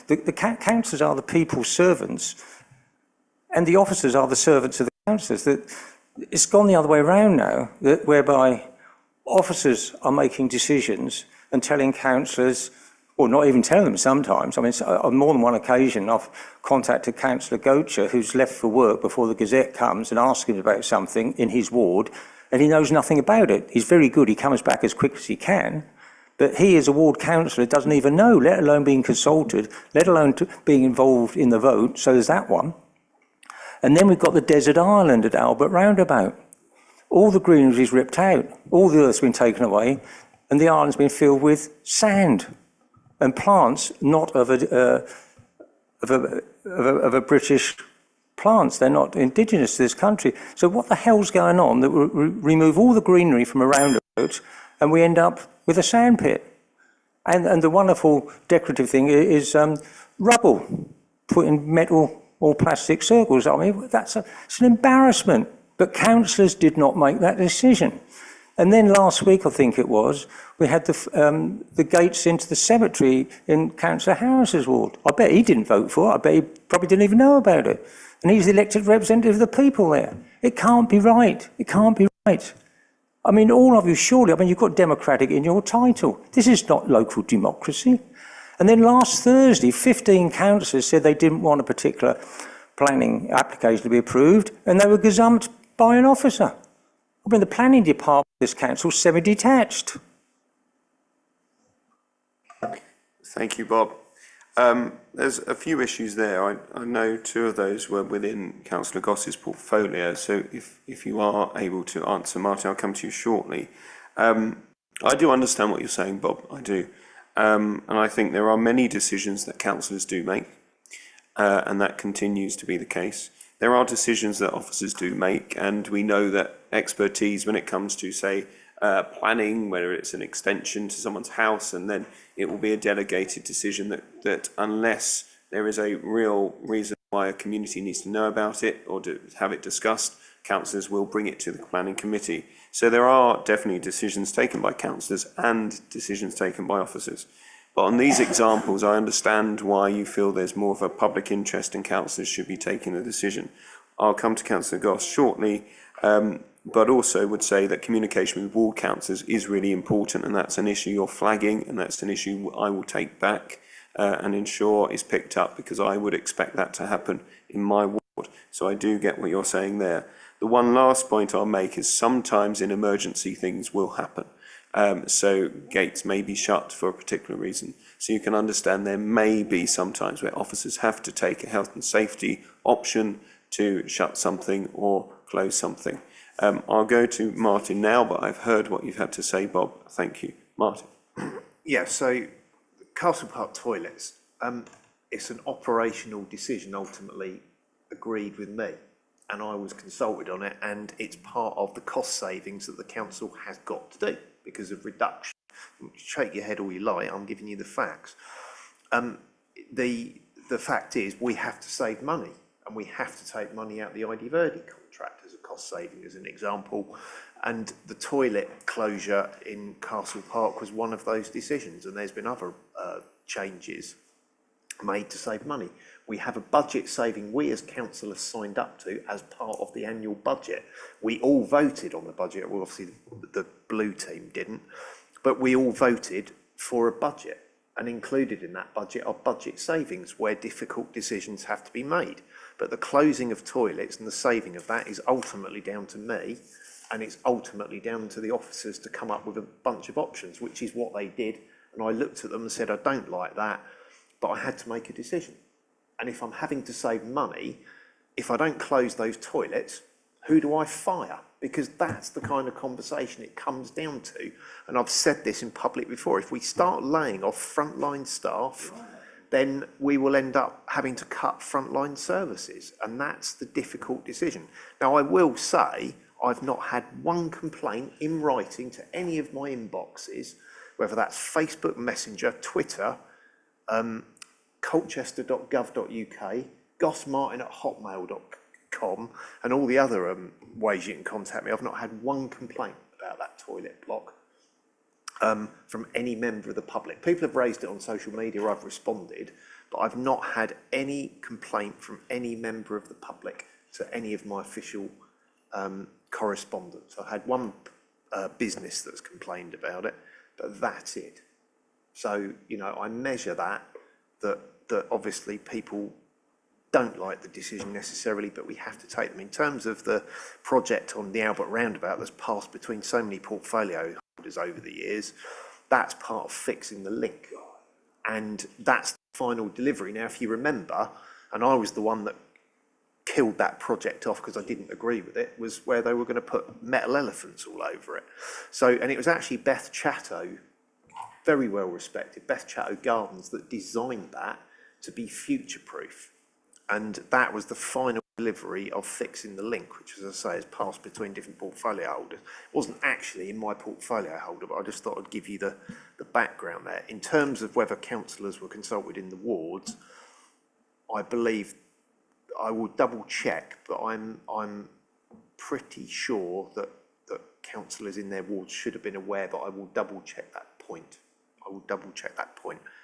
Speaker 14: The councillors are the people's servants, and the officers are the servants of the councillors. It's gone the other way around now, whereby officers are making decisions and telling councillors, or not even telling them sometimes. I mean, on more than one occasion, I've contacted Councillor Gocher, who's left for work before the Gazette comes, and asked him about something in his ward, and he knows nothing about it. He's very good, he comes back as quick as he can, but he as a ward councillor doesn't even know, let alone being consulted, let alone being involved in the vote. So there's that one. And then we've got the desert island at Albert Roundabout. All the greenery is ripped out, all the earth's been taken away, and the island's been filled with sand and plants not of a British plants. They're not indigenous to this country. So what the hell's going on that we remove all the greenery from around it and we end up with a sand pit? And the wonderful decorative thing is rubble, put in metal or plastic circles. I mean, it's an embarrassment. But councillors did not make that decision. And then last week, I think it was, we had the gates into the cemetery in Councillor Harris's ward. I bet he didn't vote for it. I bet he probably didn't even know about it. And he's the elected representative of the people there. It can't be right. It can't be right. I mean, all of you surely, I mean, you've got democratic in your title. This is not local democracy. And then last Thursday, 15 councillors said they didn't want a particular planning application to be approved, and they were gazumped by an officer. I mean, the planning department of this council is semi-detached.
Speaker 3: Thank you, Bob. There's a few issues there. I know two of those were within Councillor Goss's portfolio, so if you are able to answer, Martin, I'll come to you shortly. I do understand what you're saying, Bob, I do. And I think there are many decisions that councillors do make, and that continues to be the case. There are decisions that officers do make, and we know that expertise when it comes to, say, planning, whether it's an extension to someone's house, and then it will be a delegated decision that unless there is a real reason why a community needs to know about it or to have it discussed, councillors will bring it to the planning committee. So there are definitely decisions taken by councillors and decisions taken by officers. But on these examples, I understand why you feel there's more of a public interest and councillors should be taking a decision. I'll come to Councillor Goss shortly, but also would say that communication with ward councillors is really important, and that's an issue you're flagging, and that's an issue I will take back and ensure is picked up, because I would expect that to happen in my ward. So I do get what you're saying there. The one last point I'll make is sometimes in emergency things will happen. So gates may be shut for a particular reason. So you can understand there may be sometimes where officers have to take a health and safety option to shut something or close something. I'll go to Martin now, but I've heard what you've had to say, Bob. Thank you. Martin.
Speaker 5: Yeah, so Castle Park toilets, it's an operational decision ultimately agreed with me, and I was consulted on it, and it's part of the cost savings that the council has got to do because of reduction. Shake your head all you like, I'm giving you the facts. The fact is we have to save money, and we have to take money out of the ID Verdi contract as a cost saving, as an example. And the toilet closure in Castle Park was one of those decisions, and there's been other changes made to save money. We have a budget saving we as councillors signed up to as part of the annual budget. We all voted on the budget. Well, obviously the blue team didn't, but we all voted for a budget, and included in that budget are budget savings where difficult decisions have to be made. But the closing of toilets and the saving of that is ultimately down to me, and it's ultimately down to the officers to come up with a bunch of options, which is what they did. And I looked at them and said, I don't like that, but I had to make a decision. And if I'm having to save money, if I don't close those toilets, who do I fire? Because that's the kind of conversation it comes down to. And I've said this in public before, if we start laying off frontline staff, then we will end up having to cut frontline services. And that's the difficult decision. Now, I will say, I've not had one complaint in writing to any of my inboxes, whether that's Facebook Messenger, Twitter, colchester.gov.uk, gossmartin@hotmail.com, and all the other ways you can contact me. I've not had one complaint about that toilet block from any member of the public. People have raised it on social media, I've responded, but I've not had any complaint from any member of the public to any of my official correspondence. I had one business that's complained about it, but that's it. So, you know, I measure that obviously people don't like the decision necessarily, but we have to take them. In terms of the project on the Albert Roundabout that's passed between so many portfolio holders over the years, that's part of fixing the link. And that's the final delivery. Now, if you remember, and I was the one that killed that project off because I didn't agree with it, was where they were going to put metal elephants all over it. So, and it was actually Beth Chatto, very well respected, Beth Chatto Gardens, that designed that to be future-proof. And that was the final delivery of fixing the link, which, as I say, has passed between different portfolio holders. It wasn't actually in my portfolio holder, but I just thought I'd give you the background there. In terms of whether councillors were consulted in the wards, I believe, I will double check, but I'm pretty sure that councillors in their wards should have been aware, but I will double check that point.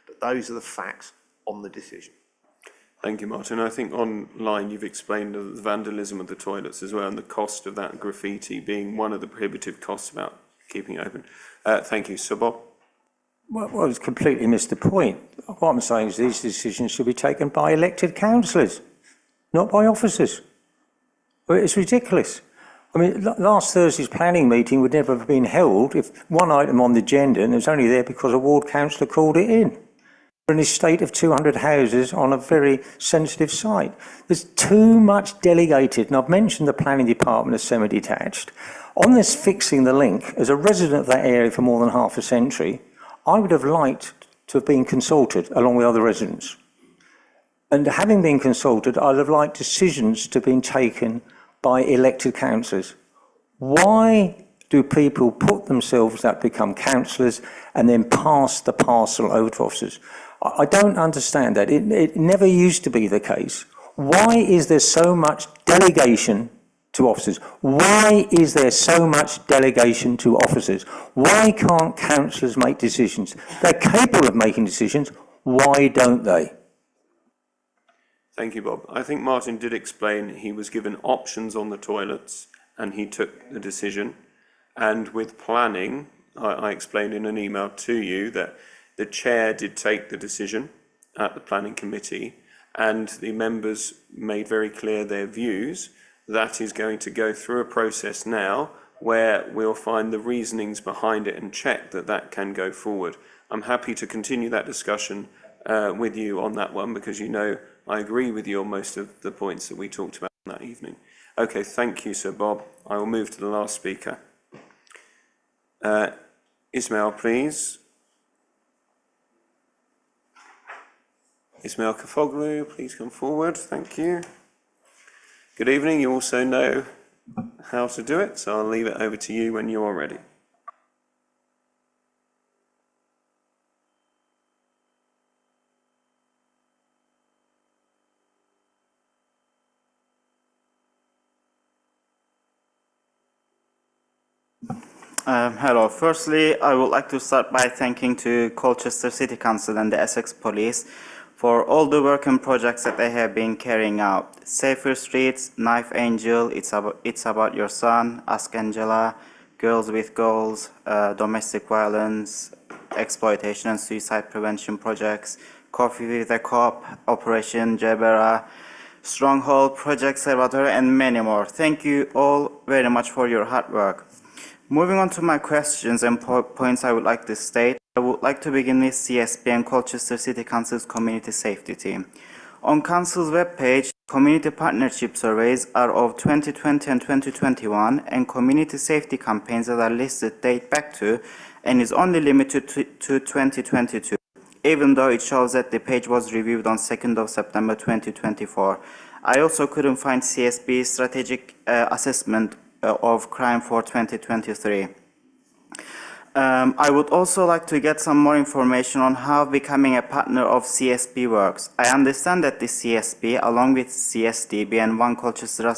Speaker 5: But those are the facts on the decision.
Speaker 3: Thank you, Martin. I think online you've explained the vandalism of the toilets as well, and the cost of that graffiti being one of the prohibitive costs about keeping it open. Thank you. Sir Bob?
Speaker 14: Well, it's completely missed the point. What I'm saying is these decisions should be taken by elected councillors, not by officers. It's ridiculous. I mean, last Thursday's planning meeting would never have been held if one item on the agenda and it was only there because a ward councillor called it in. an estate of 200 houses on a very sensitive site. There's too much delegated, and I've mentioned the planning department as semi-detached. On this fixing the link, as a resident of that area for more than half a century, I would have liked to have been consulted along with other residents. And having been consulted, I'd have liked decisions to have been taken by elected councillors. Why do people put themselves up, become councillors, and then pass the parcel over to officers? I don't understand that. It never used to be the case. Why is there so much delegation to officers? Why is there so much delegation to officers? Why can't councillors make decisions? They're capable of making decisions. Why don't they?
Speaker 3: Thank you, Bob. I think Martin did explain he was given options on the toilets and he took the decision. And with planning, I explained in an email to you that the chair did take the decision at the planning committee and the members made very clear their views. That is going to go through a process now where we'll find the reasonings behind it and check that that can go forward. I'm happy to continue that discussion with you on that one because you know I agree with you on most of the points that we talked about that evening. Okay, thank you, Sir Bob. I will move to the last speaker. Ismail, please. Ismail Kafoglu, please come forward. Thank you. Good evening. You also know how to do it, so I'll leave it over to you when you are ready.
Speaker 15: Hello. Firstly, I would like to start by thanking to Colchester City Council and the Essex Police for all the work and projects that they have been carrying out. Safer Streets, Knife Angel, It's About Your Son, Ask Angela, Girls with Goals, Domestic Violence, Exploitation and Suicide Prevention Projects, Coffee with a Cop, Operation Jebera, Stronghold, Project Salvatore, and many more. Thank you all very much for your hard work. Moving on to my questions and points I would like to state, I would like to begin with CSP and Colchester City Council's Community Safety Team. On Council's webpage, community partnership surveys are of 2020 and 2021, and community safety campaigns that are listed date back to and is only limited to 2022, even though it shows that the page was reviewed on 2nd of September 2024. I also couldn't find CSP's strategic assessment of crime for 2023. I would also like to get some more information on how becoming a partner of CSP works. I understand that the CSP, along with CSDB and One Colchester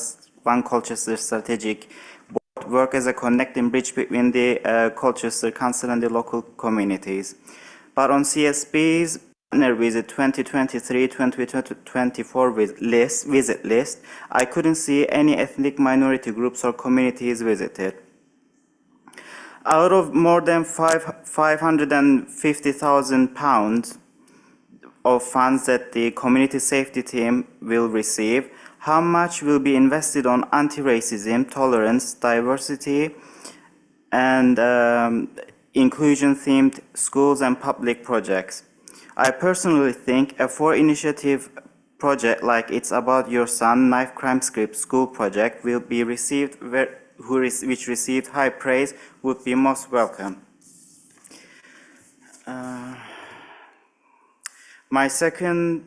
Speaker 15: Strategic Board, work as a connecting bridge between the Colchester Council and the local communities. But on CSP's partner visit 2023-2024 visit list, I couldn't see any ethnic minority groups or communities visited. Out of more than £550,000 of funds that the community safety team will receive, how much will be invested on anti-racism, tolerance, diversity, and inclusion-themed schools and public projects? I personally think a 4-initiative project like It's About Your Son, Knife Crime Script School project will be received which received high praise would be most welcome. My second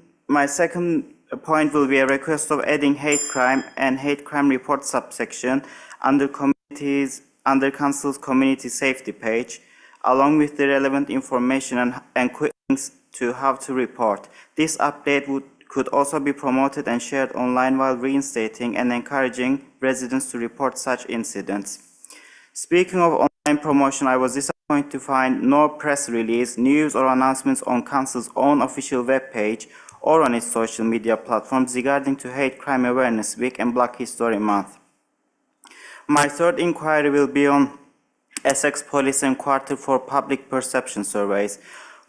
Speaker 15: point will be a request of adding hate crime and hate crime report subsection under Council's community safety page, along with the relevant information and quick links to how to report. This update could also be promoted and shared online while reinstating and encouraging residents to report such incidents. Speaking of online promotion, I was disappointed to find no press release, news or announcements on Council's own official webpage or on its social media platforms regarding to Hate Crime Awareness Week and Black History Month. My third inquiry will be on Essex Police and Quarter 4 public perception surveys.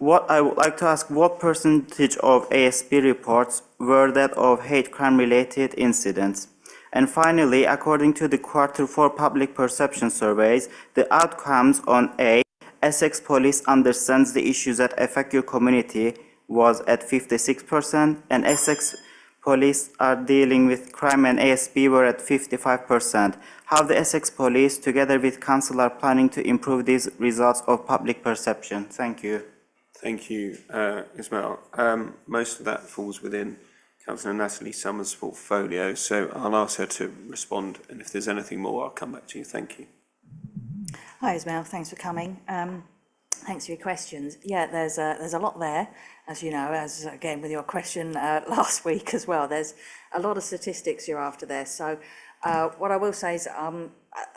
Speaker 15: I would like to ask what percentage of ASP reports were that of hate crime related incidents? And finally, according to the Quarter 4 public perception surveys, the outcomes on A, Essex Police understands the issues that affect your community was at 56%, and Essex Police are dealing with crime and ASB were at 55%. How the Essex Police, together with Council, are planning to improve these results of public perception? Thank you.
Speaker 3: Thank you, Ismail. Most of that falls within Councillor Natalie Summers' portfolio, so I'll ask her to respond, and if there's anything more, I'll come back to you. Thank you.
Speaker 7: Hi Ismail, thanks for coming. Thanks for your questions. Yeah, there's a lot there, as you know, as again with your question last week as well. There's a lot of statistics you're after there. So what I will say is a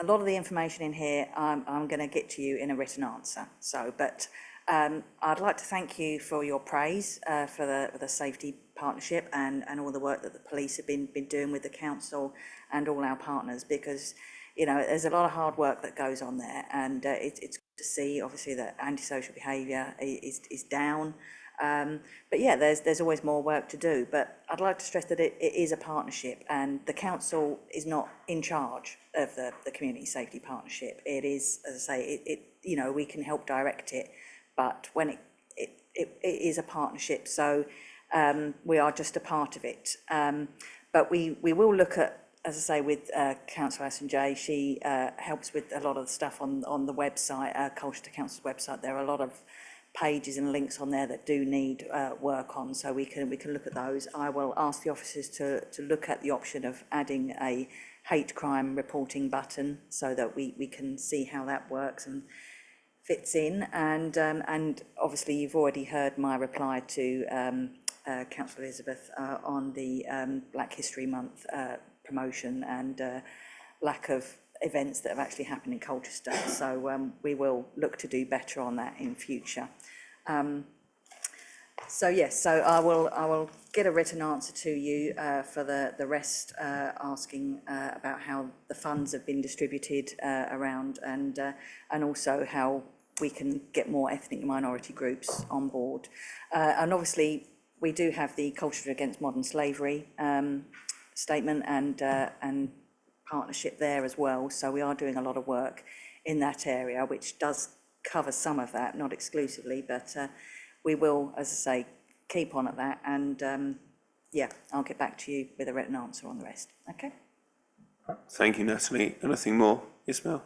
Speaker 7: lot of the information in here I'm going to get to you in a written answer. So, but I'd like to thank you for your praise for the safety partnership and all the work that the police have been doing with the council and all our partners, because you know there's a lot of hard work that goes on there, and it's good to see obviously that antisocial behaviour is down. But yeah, there's always more work to do. But I'd like to stress that it is a partnership, and the council is not in charge of the community safety partnership. It is, as I say, it you know, we can help direct it, but when it is a partnership, so we are just a part of it. But we will look at, as I say, with Councillor Alison-Jay, she helps with a lot of the stuff on the website, Colchester Council's website. There are a lot of pages and links on there that do need work on, so we can look at those. I will ask the officers to look at the option of adding a hate crime reporting button so that we can see how that works and fits in. And obviously you've already heard my reply to Councillor Elizabeth on the Black History Month promotion and lack of events that have actually happened in Colchester. So we will look to do better on that in future. So yes, so I will get a written answer to you for the rest, asking about how the funds have been distributed around, and also how we can get more ethnic minority groups on board. And obviously we do have the Culture Against Modern Slavery statement and partnership there as well. So we are doing a lot of work in that area, which does cover some of that, not exclusively, but we will, as I say, keep on at that. And yeah, I'll get back to you with a written answer on the rest. Okay.
Speaker 3: Thank you, Natalie. Anything more, Ismail?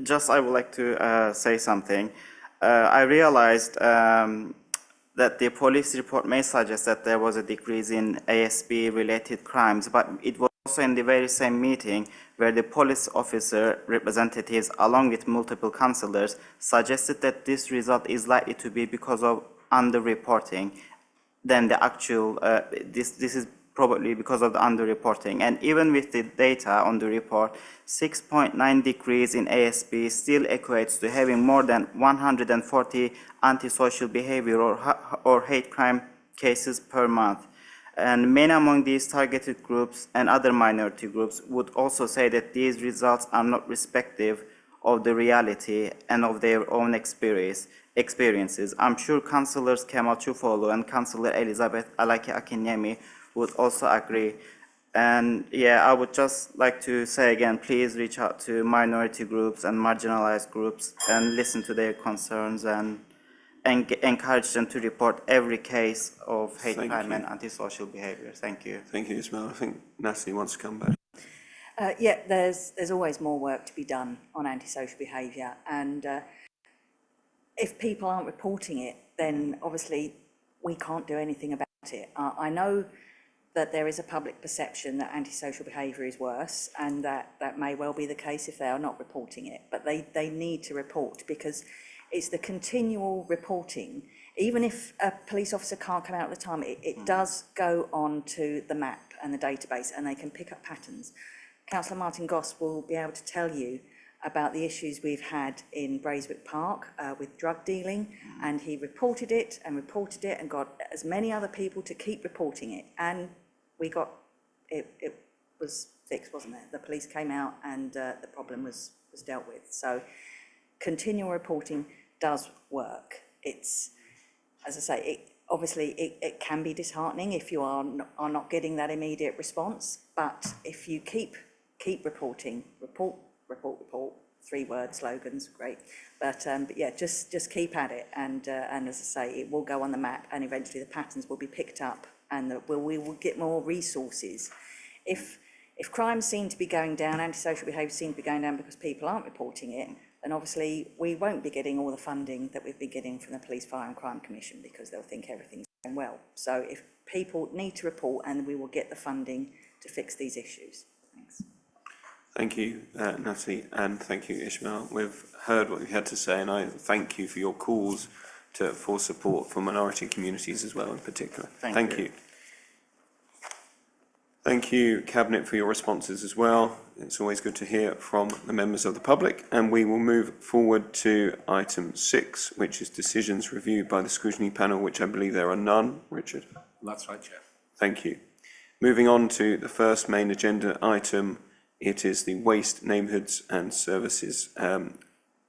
Speaker 15: Just I would like to say something. I realized that the police report may suggest that there was a decrease in ASB-related crimes, but it was also in the very same meeting where the police officer representatives, along with multiple councillors, suggested that this result is likely to be because of underreporting than the actual, this is probably because of the underreporting. And even with the data on the report, 6.9 decrease in ASB still equates to having more than 140 antisocial behavior or hate crime cases per month. And many among these targeted groups and other minority groups would also say that these results are not respective of the reality and of their own experiences. I'm sure Councillors Kemal Çufoglu and Councillor Elizabeth Alaki Akinyemi would also agree. And yeah, I would just like to say again, please reach out to minority groups and marginalized groups and listen to their concerns and encourage them to report every case of hate crime and antisocial behaviour. Thank you.
Speaker 3: Thank you, Ismail. I think Natalie wants to come back.
Speaker 7: Yeah, there's always more work to be done on antisocial behaviour, and if people aren't reporting it, then obviously we can't do anything about it. I know that there is a public perception that antisocial behaviour is worse, and that may well be the case if they are not reporting it, but they need to report, because it's the continual reporting. Even if a police officer can't come out at the time, it does go on to the map and the database, and they can pick up patterns. Councillor Martin Goss will be able to tell you about the issues we've had in Braeswick Park with drug dealing, and he reported it and got as many other people to keep reporting it, and we got it was fixed, wasn't it? The police came out and the problem was dealt with. So continual reporting does work. It's, as I say, obviously it can be disheartening if you are not getting that immediate response, but if you keep reporting, report, three-word slogans, great. But yeah, just keep at it, and as I say, it will go on the map, and eventually the patterns will be picked up, and we will get more resources. If crimes seem to be going down, antisocial behaviour seem to be going down because people aren't reporting it, then obviously we won't be getting all the funding that we've been getting from the Police, Fire and Crime Commission, because they'll think everything's going well. So if people need to report, and we will get the funding to fix these issues. Thanks.
Speaker 3: Thank you, Natalie, and thank you, Ishmael. We've heard what you had to say, and I thank you for your calls for support for minority communities as well, in particular. Thank you. Thank you, Cabinet, for your responses as well. It's always good to hear from the members of the public, and we will move forward to item 6, which is decisions reviewed by the scrutiny panel, which I believe there are none. Richard?
Speaker 8: That's right, Chair.
Speaker 3: Thank you. Moving on to the first main agenda item, it is the Waste Neighbourhoods and Services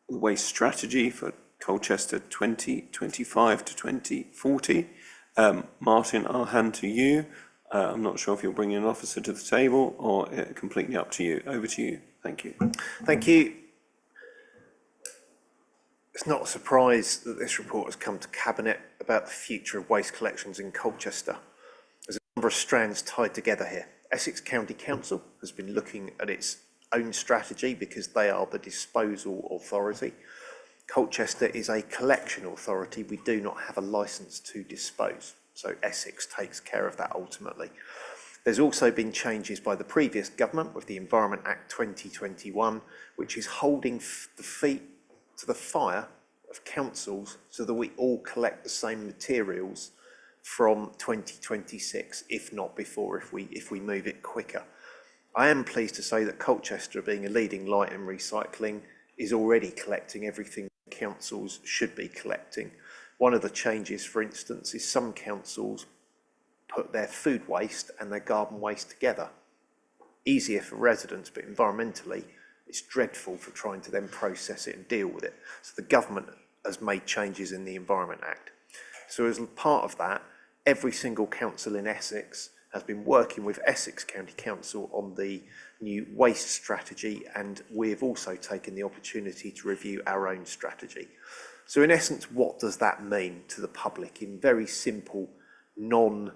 Speaker 3: Waste Strategy for Colchester 2025 to 2040. Martin, I'll hand to you. I'm not sure if you're bringing an officer to the table or completely up to you. Over to you. Thank you.
Speaker 5: Thank you. It's not a surprise that this report has come to Cabinet about the future of waste collections in Colchester. There's a number of strands tied together here. Essex County Council has been looking at its own strategy because they are the disposal authority. Colchester is a collection authority. We do not have a licence to dispose. So Essex takes care of that ultimately. There's also been changes by the previous government with the Environment Act 2021, which is holding the feet to the fire of councils so that we all collect the same materials from 2026, if not before, if we move it quicker. I am pleased to say that Colchester, being a leading light in recycling, is already collecting everything councils should be collecting. One of the changes, for instance, is some councils put their food waste and their garden waste together. Easier for residents, but environmentally, it's dreadful for trying to then process it and deal with it. So the government has made changes in the Environment Act. So as part of that, every single council in Essex has been working with Essex County Council on the new waste strategy, and we've also taken the opportunity to review our own strategy. So in essence, what does that mean to the public in very simple, non-civil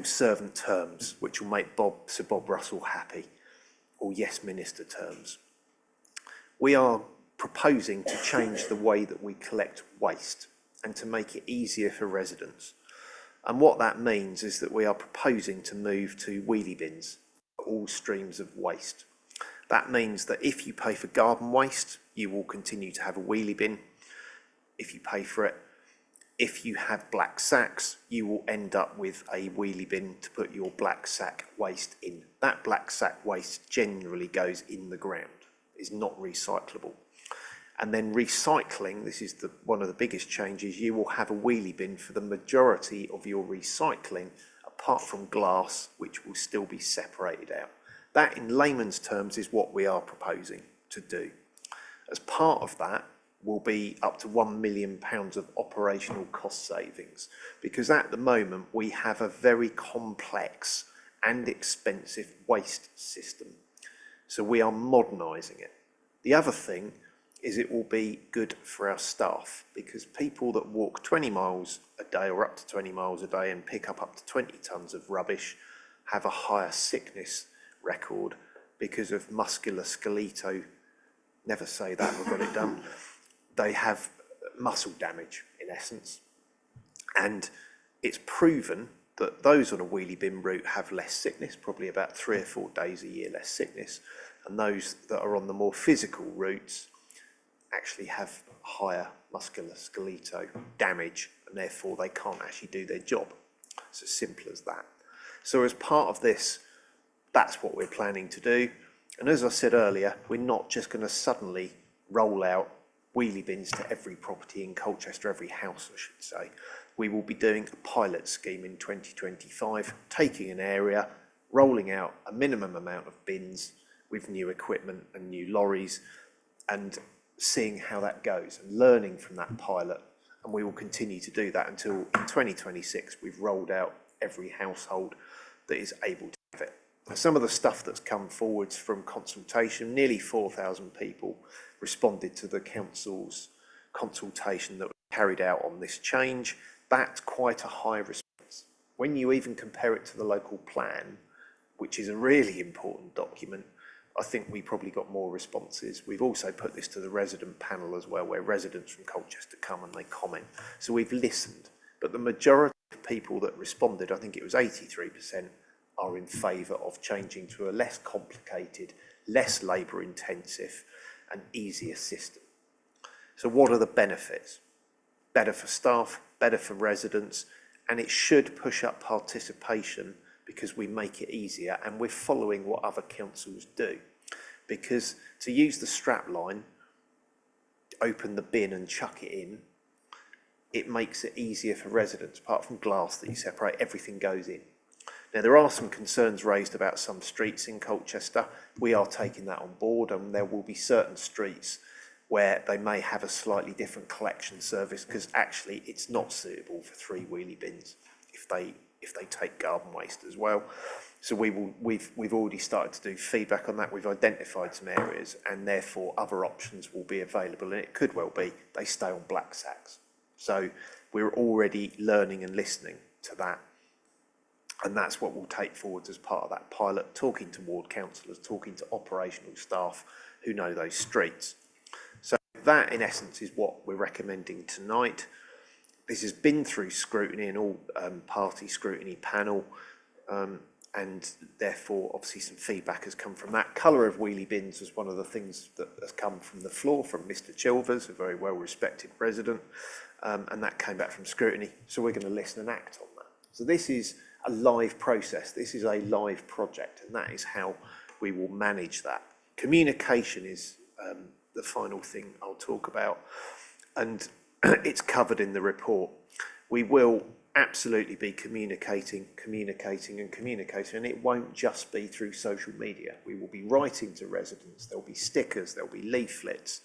Speaker 5: servant terms, which will make Sir Bob Russell happy, or yes minister terms? We are proposing to change the way that we collect waste and to make it easier for residents. And what that means is that we are proposing to move to wheelie bins for all streams of waste. That means that if you pay for garden waste, you will continue to have a wheelie bin if you pay for it. If you have black sacks, you will end up with a wheelie bin to put your black sack waste in. That black sack waste generally goes in the ground, is not recyclable. And then recycling, this is one of the biggest changes, you will have a wheelie bin for the majority of your recycling, apart from glass, which will still be separated out. That, in layman's terms, is what we are proposing to do. As part of that will be up to £1 million of operational cost savings, because at the moment we have a very complex and expensive waste system. So we are modernising it. The other thing is it will be good for our staff, because people that walk 20 miles a day or up to 20 miles a day and pick up to 20 tonnes of rubbish have a higher sickness record because of musculoskeletal, never say that, we've got it done. They have muscle damage in essence. And it's proven that those on a wheelie bin route have less sickness, probably about 3 or 4 days a year less sickness. And those that are on the more physical routes actually have higher musculoskeletal damage, and therefore they can't actually do their job. It's as simple as that. So as part of this, that's what we're planning to do. And as I said earlier, we're not just going to suddenly roll out wheelie bins to every property in Colchester, every house I should say. We will be doing a pilot scheme in 2025, taking an area, rolling out a minimum amount of bins with new equipment and new lorries, and seeing how that goes and learning from that pilot. And we will continue to do that until in 2026 we've rolled out every household that is able to have it. Some of the stuff that's come forwards from consultation, nearly 4,000 people responded to the council's consultation that was carried out on this change. That's quite a high response. When you even compare it to the local plan, which is a really important document, I think we probably got more responses. We've also put this to the resident panel as well, where residents from Colchester come and they comment. So we've listened, but the majority of people that responded, I think it was 83%, are in favour of changing to a less complicated, less labour intensive and easier system. So what are the benefits? Better for staff, better for residents, and it should push up participation because we make it easier and we're following what other councils do. Because to use the strap line, open the bin and chuck it in, it makes it easier for residents. Apart from glass that you separate, everything goes in. Now, there are some concerns raised about some streets in Colchester. We are taking that on board, and there will be certain streets where they may have a slightly different collection service because actually it's not suitable for 3 wheelie bins if they take garden waste as well. So we've already started to do feedback on that. We've identified some areas, and therefore other options will be available, and it could well be they stay on black sacks. So we're already learning and listening to that. And that's what we'll take forward as part of that pilot, talking to ward councillors, talking to operational staff who know those streets. So that, in essence, is what we're recommending tonight. This has been through scrutiny and all party scrutiny panel, and therefore, obviously, some feedback has come from that. Colour of wheelie bins was one of the things that has come from the floor from Mr. Chilvers, a very well-respected resident, and that came back from scrutiny. So we're going to listen and act on that. So this is a live process. This is a live project, and that is how we will manage that. Communication is the final thing I'll talk about, and it's covered in the report. We will absolutely be communicating, and it won't just be through social media. We will be writing to residents, there'll be stickers, there'll be leaflets.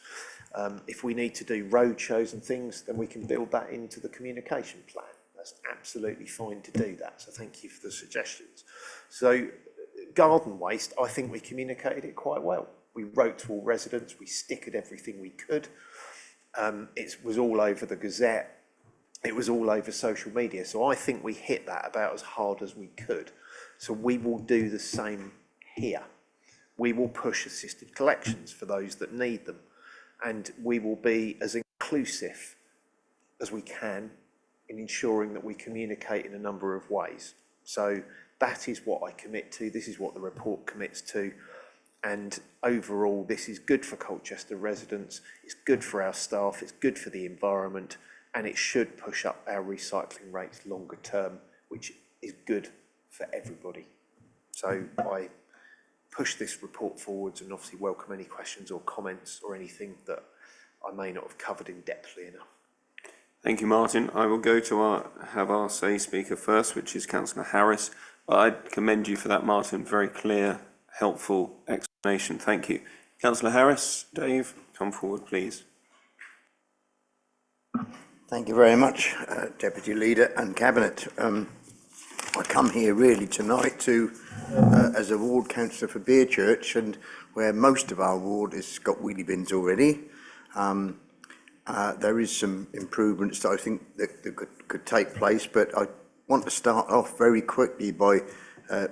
Speaker 5: If we need to do road shows and things, then we can build that into the communication plan. That's absolutely fine to do that, so thank you for the suggestions. So garden waste, I think we communicated it quite well. We wrote to all residents, we stickered everything we could. It was all over the Gazette, it was all over social media, so I think we hit that about as hard as we could. So we will do the same here. We will push assisted collections for those that need them, and we will be as inclusive as we can in ensuring that we communicate in a number of ways. So that is what I commit to, this is what the report commits to, and overall this is good for Colchester residents, it's good for our staff, it's good for the environment, and it should push up our recycling rates longer term, which is good for everybody. So I push this report forwards and obviously welcome any questions or comments or anything that I may not have covered in depthly enough.
Speaker 3: Thank you, Martin. I will go to have our say speaker first, which is Councillor Harris. I commend you for that, Martin. Very clear, helpful explanation. Thank you. Councillor Harris, Dave, come forward, please.
Speaker 16: Thank you very much, Deputy Leader and Cabinet. I come here really tonight to, as a ward councillor for Beerchurch, and where most of our ward has got wheelie bins already. There is some improvements that I think that could take place, but I want to start off very quickly by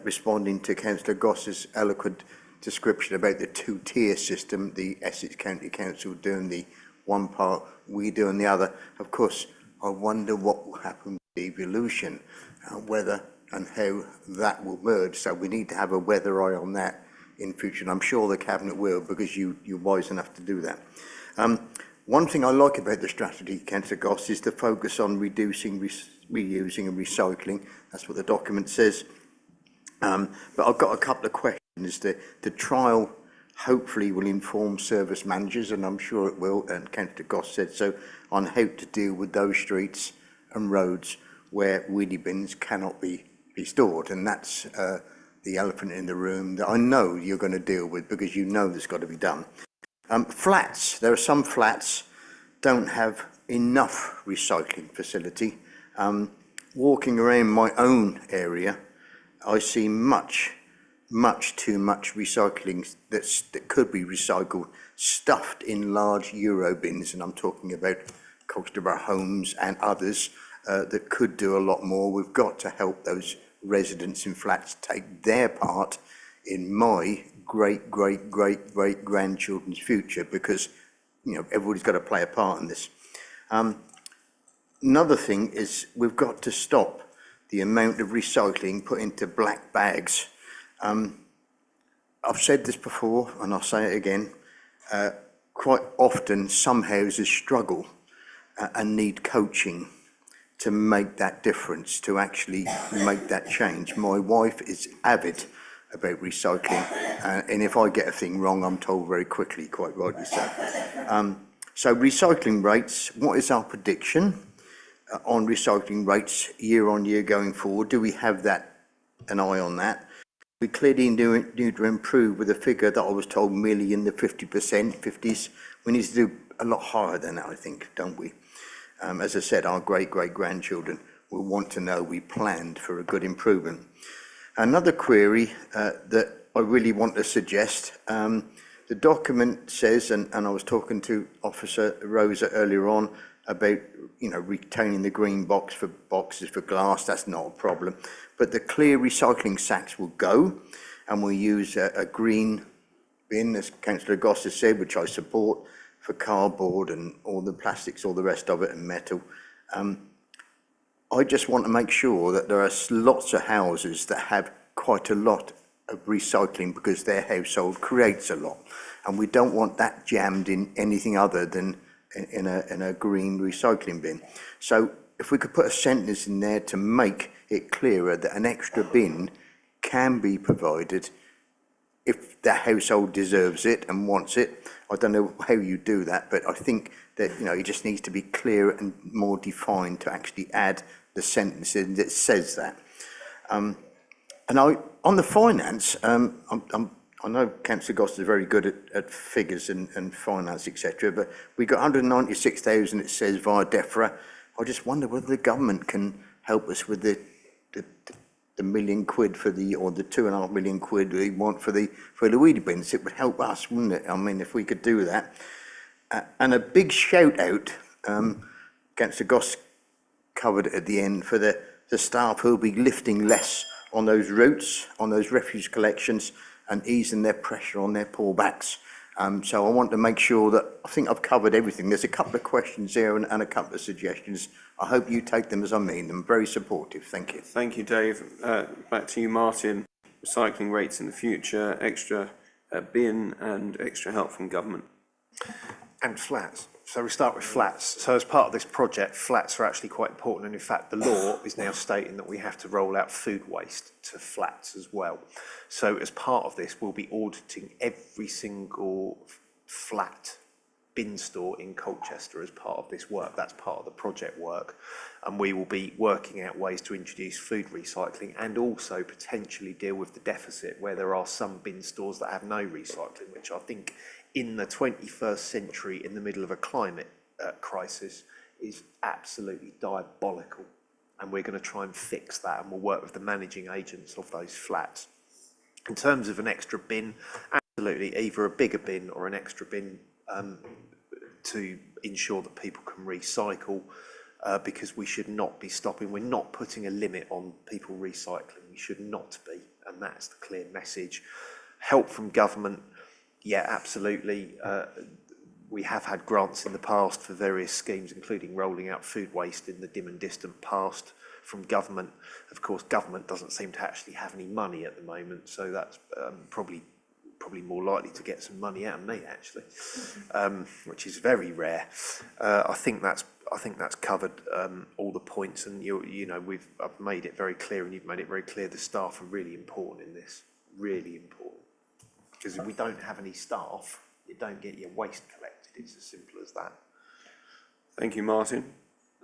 Speaker 16: responding to Councillor Goss's eloquent description about the 2-tier system, the Essex County Council doing the one part, we doing the other. Of course, I wonder what will happen with evolution, whether and how that will merge. So we need to have a weather eye on that in future, and I'm sure the Cabinet will, because you're wise enough to do that. One thing I like about the strategy, Councillor Goss, is the focus on reducing, reusing and recycling. That's what the document says. But I've got a couple of questions. The trial hopefully will inform service managers, and I'm sure it will, and Councillor Goss said so, on how to deal with those streets and roads where wheelie bins cannot be stored. And that's the elephant in the room that I know you're going to deal with, because you know there's got to be done. Flats, there are some flats don't have enough recycling facility. Walking around my own area, I see much much too much recycling that could be recycled, stuffed in large Euro bins, and I'm talking about Colchester Homes and others that could do a lot more. We've got to help those residents in flats take their part in my great grandchildren's future, because everybody's got to play a part in this. Another thing is we've got to stop the amount of recycling put into black bags. I've said this before and I'll say it again. Quite often some houses struggle and need coaching to make that difference, to actually make that change. My wife is avid about recycling, and if I get a thing wrong, I'm told very quickly, quite rightly so. So recycling rates, what is our prediction on recycling rates year on year going forward? Do we have an eye on that? We clearly need to improve with a figure that I was told merely in the 50%, 50s. We need to do a lot higher than that, I think, don't we? As I said, our great-grandchildren will want to know we planned for a good improvement. Another query that I really want to suggest, the document says, and I was talking to Officer Rosa earlier on about, retaining the green boxes for glass. That's not a problem. But the clear recycling sacks will go, and we'll use a green bin, as Councillor Goss has said, which I support, for cardboard and all the plastics, all the rest of it, and metal. I just want to make sure that there are lots of houses that have quite a lot of recycling because their household creates a lot, and we don't want that jammed in anything other than in a green recycling bin. So if we could put a sentence in there to make it clearer that an extra bin can be provided if the household deserves it and wants it. I don't know how you do that, but I think that it just needs to be clearer and more defined to actually add the sentence in that says that. And on the finance, I know Councillor Goss is very good at figures and finance, etc. But we got 196,000. It says via DEFRA. I just wonder whether the government can help us with the £1 million or the £2.5 million we want for the weedy bins. It would help us, wouldn't it? I mean, if we could do that. And a big shout out, Councillor Goss covered it at the end, for the staff who will be lifting less on those routes, on those refuse collections, and easing their pressure on their poor backs. So I want to make sure that I think I've covered everything. There's a couple of questions there and a couple of suggestions. I hope you take them as I mean them. Very supportive. Thank you.
Speaker 3: Thank you, Dave. Back to you, Martin. Recycling rates in the future, extra bin and extra help from government.
Speaker 5: And flats. So we start with flats. So as part of this project, flats are actually quite important. And in fact, the law is now stating that we have to roll out food waste to flats as well. So as part of this, we'll be auditing every single flat bin store in Colchester as part of this work. That's part of the project work. And we will be working out ways to introduce food recycling and also potentially deal with the deficit where there are some bin stores that have no recycling, which I think in the 21st century, in the middle of a climate crisis, is absolutely diabolical. And we're going to try and fix that, and we'll work with the managing agents of those flats. In terms of an extra bin, absolutely, either a bigger bin or an extra bin to ensure that people can recycle, because we should not be stopping. We're not putting a limit on people recycling. We should not be, and that's the clear message. Help from government. Yeah, absolutely. We have had grants in the past for various schemes, including rolling out food waste in the dim and distant past from government. Of course, government doesn't seem to actually have any money at the moment, so that's probably more likely to get some money out of me, actually, which is very rare. I think that's covered all the points, and I've made it very clear, and you've made it very clear. The staff are really important in this, really important. Because if we don't have any staff, you don't get your waste collected. It's as simple as that.
Speaker 3: Thank you, Martin.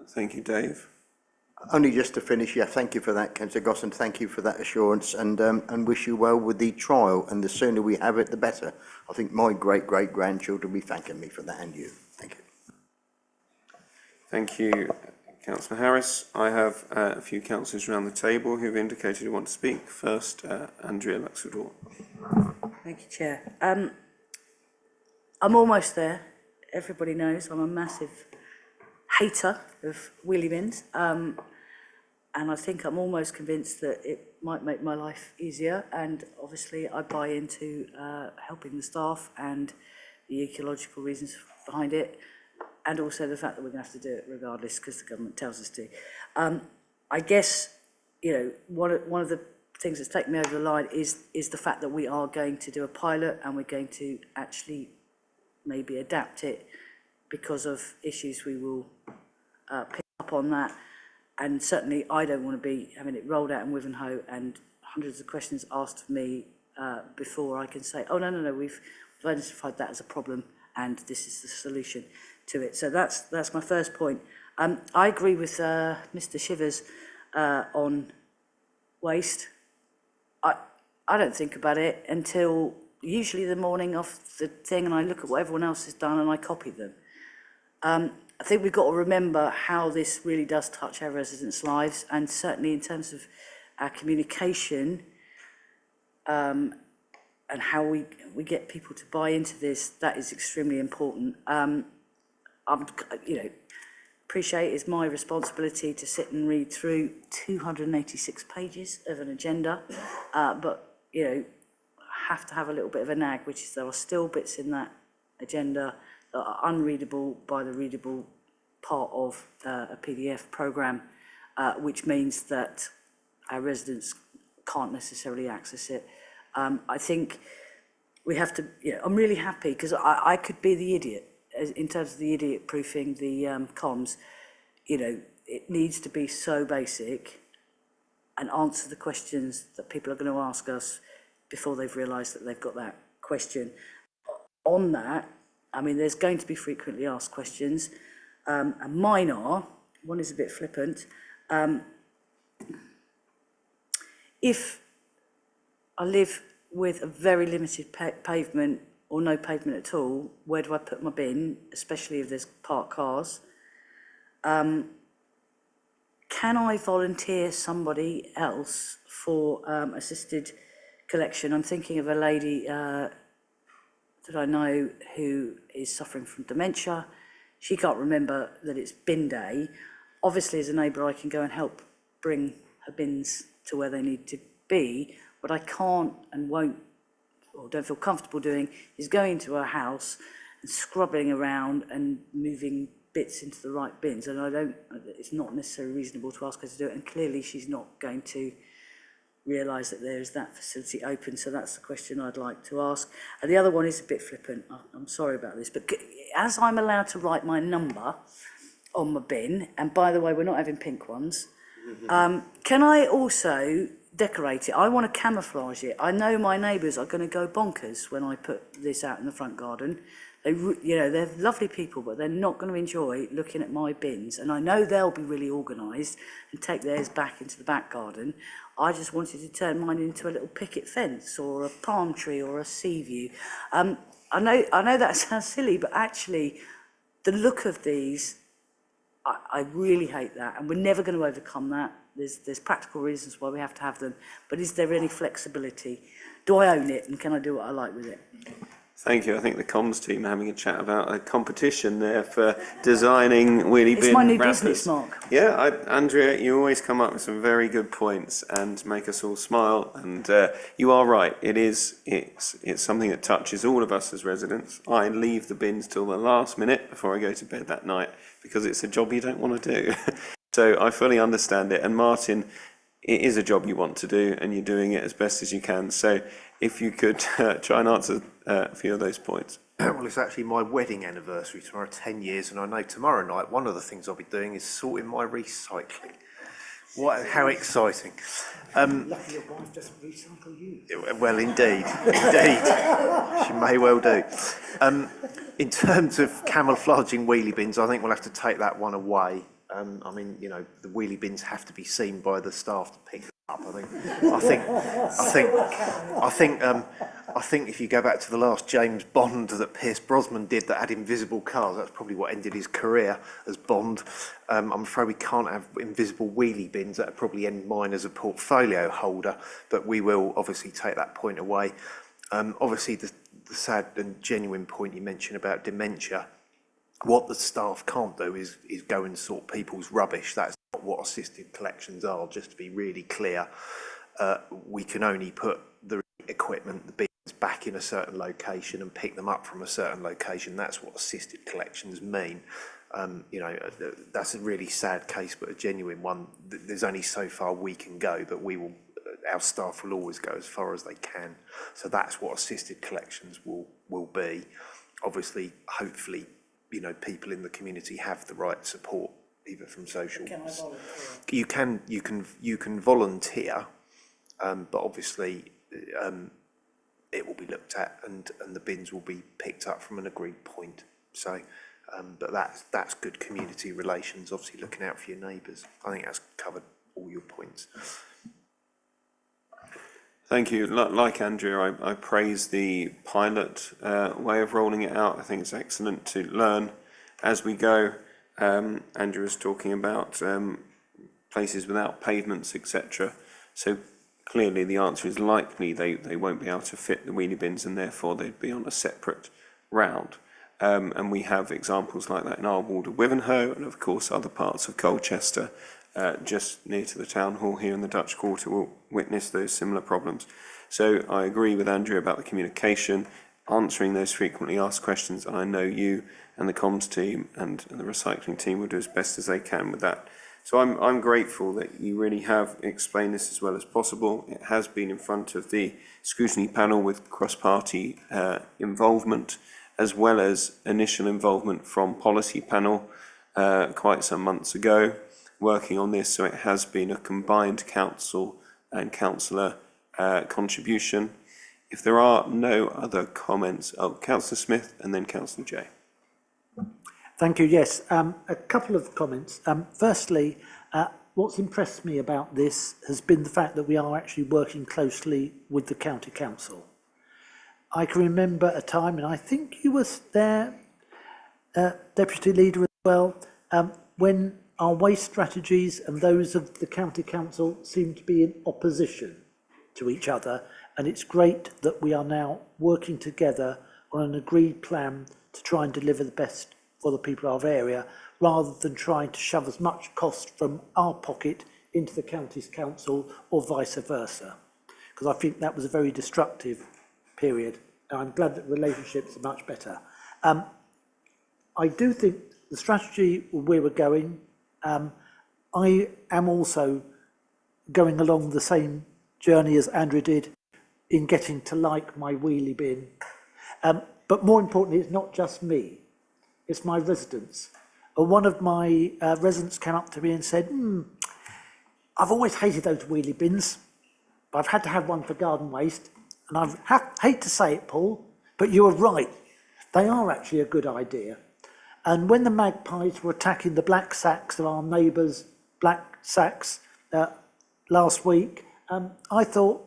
Speaker 3: Thank you, Dave.
Speaker 16: Only just to finish, thank you for that, Councillor Goss, and thank you for that assurance, and wish you well with the trial, and the sooner we have it, the better. I think my great-grandchildren will be thanking me for that, and you. Thank you.
Speaker 3: Thank you, Councillor Harris. I have a few councillors around the table who have indicated they want to speak. First, Andrea Luxford-Hall.
Speaker 4: Thank you, Chair. I'm almost there. Everybody knows I'm a massive hater of wheelie bins. And I think I'm almost convinced that it might make my life easier. And obviously I buy into helping the staff and the ecological reasons behind it. And also the fact that we're going to have to do it regardless because the government tells us to. I guess, you know, one of the things that's taken me over the line is the fact that we are going to do a pilot and we're going to actually maybe adapt it because of issues we will pick up on that. And certainly I don't want to be having it rolled out in Wivenhoe and hundreds of questions asked of me before I can say, oh, no, we've identified that as a problem and this is the solution to it. So that's my first point. I agree with Mr. Shivers on waste. I don't think about it until usually the morning of the thing and I look at what everyone else has done and I copy them. I think we've got to remember how this really does touch our residents' lives and certainly in terms of our communication and how we get people to buy into this, that is extremely important. Appreciate it's my responsibility to sit and read through 286 pages of an agenda, but, you know, I have to have a little bit of a nag, which is there are still bits in that agenda that are unreadable by the readable part of a PDF programme, which means that our residents can't necessarily access it. I think we have to, you know, I'm really happy because I could be the idiot in terms of the idiot proofing the comms. You know, it needs to be so basic and answer the questions that people are going to ask us before they've realised that they've got that question. On that, I mean, there's going to be frequently asked questions, and mine are, one is a bit flippant. If I live with a very limited pavement or no pavement at all, where do I put my bin, especially if there's parked cars? Can I volunteer somebody else for assisted collection? I'm thinking of a lady that I know who is suffering from dementia. She can't remember that it's bin day. Obviously, as a neighbour, I can go and help bring her bins to where they need to be. What I can't and won't or don't feel comfortable doing is going to her house and scrubbing around and moving bits into the right bins. And it's not necessarily reasonable to ask her to do it. And clearly she's not going to realise that there is that facility open. So that's the question I'd like to ask. And the other one is a bit flippant. I'm sorry about this, but as I'm allowed to write my number on my bin, and by the way, we're not having pink ones, can I also decorate it? I want to camouflage it. I know my neighbours are going to go bonkers when I put this out in the front garden. They're lovely people, but they're not going to enjoy looking at my bins. And I know they'll be really organised and take theirs back into the back garden. I just wanted to turn mine into a little picket fence or a palm tree or a sea view. I know that sounds silly, but actually the look of these, I really hate that. And we're never going to overcome that. There's practical reasons why we have to have them. But is there any flexibility? Do I own it and can I do what I like with it?
Speaker 3: Thank you. I think the comms team are having a chat about a competition there for designing wheelie bin
Speaker 4: It's my new
Speaker 3: wrappers.
Speaker 4: business, Mark.
Speaker 3: Yeah, Andrea, you always come up with some very good points and make us all smile. And you are right. It's something that touches all of us as residents. I leave the bins till the last minute before I go to bed that night because it's a job you don't want to do. So I fully understand it. And Martin, it is a job you want to do and you're doing it as best as you can. So if you could try and answer a few of those points.
Speaker 5: Well, it's actually my wedding anniversary tomorrow, 10 years, and I know tomorrow night one of the things I'll be doing is sorting my recycling. How exciting.
Speaker 6: Lucky your wife doesn't recycle you.
Speaker 5: Well, indeed. She may well do. In terms of camouflaging wheelie bins, I think we'll have to take that one away. I mean, you know, the wheelie bins have to be seen by the staff to pick them up. I I think if you go back to the last James Bond that Pierce Brosnan did that had invisible cars, that's probably what ended his career as Bond. I'm afraid we can't have invisible wheelie bins. That would probably end mine as a portfolio holder, but we will obviously take that point away. Obviously, the sad and genuine point you mentioned about dementia, what the staff can't do is go and sort people's rubbish. That's not what assisted collections are, just to be really clear. We can only put the equipment, the bins, back in a certain location and pick them up from a certain location. That's what assisted collections mean. You know, that's a really sad case, but a genuine one. There's only so far we can go, but we will. Our staff will always go as far as they can. So that's what assisted collections will be. Obviously, hopefully, you know, people in the community have the right support, either from social.
Speaker 6: Can I volunteer?
Speaker 5: You can volunteer, but obviously it will be looked at, and the bins will be picked up from an agreed point. So, but that's good community relations. Obviously, looking out for your neighbours. I think that's covered all your points.
Speaker 3: Thank you. Like Andrew, I praise the pilot way of rolling it out. I think it's excellent to learn as we go. Andrew was talking about places without pavements, etc. So clearly the answer is likely they won't be able to fit the wheelie bins, and therefore they'd be on a separate route. And we have examples like that in our ward of Wivenhoe, and of course other parts of Colchester. Just near to the town hall here in the Dutch Quarter will witness those similar problems. So I agree with Andrew about the communication, answering those frequently asked questions, and I know you and the comms team and the recycling team will do as best as they can with that. So I'm grateful that you really have explained this as well as possible. It has been in front of the scrutiny panel with cross-party involvement, as well as initial involvement from policy panel quite some months ago, working on this. So it has been a combined council and councillor contribution. If there are no other comments, Councillor Smith and then Councillor Jay.
Speaker 6: Thank you. Yes, a couple of comments. Firstly, what's impressed me about this has been the fact that we are actually working closely with the county council. I can remember a time, and I think you were there, Deputy Leader as well, when our waste strategies and those of the county council seem to be in opposition to each other, and it's great that we are now working together on an agreed plan to try and deliver the best for the people of our area, rather than trying to shove as much cost from our pocket into the county's council or vice versa, because I think that was a very destructive period, and I'm glad that relationships are much better. I do think the strategy where we're going, I am also going along the same journey as Andrew did in getting to like my wheelie bin. But more importantly, it's not just me, it's my residents. One of my residents came up to me and said, I've always hated those wheelie bins, but I've had to have one for garden waste. And I hate to say it, Paul, but you were right. They are actually a good idea. And when the magpies were attacking the black sacks of our neighbours' black sacks last week, I thought,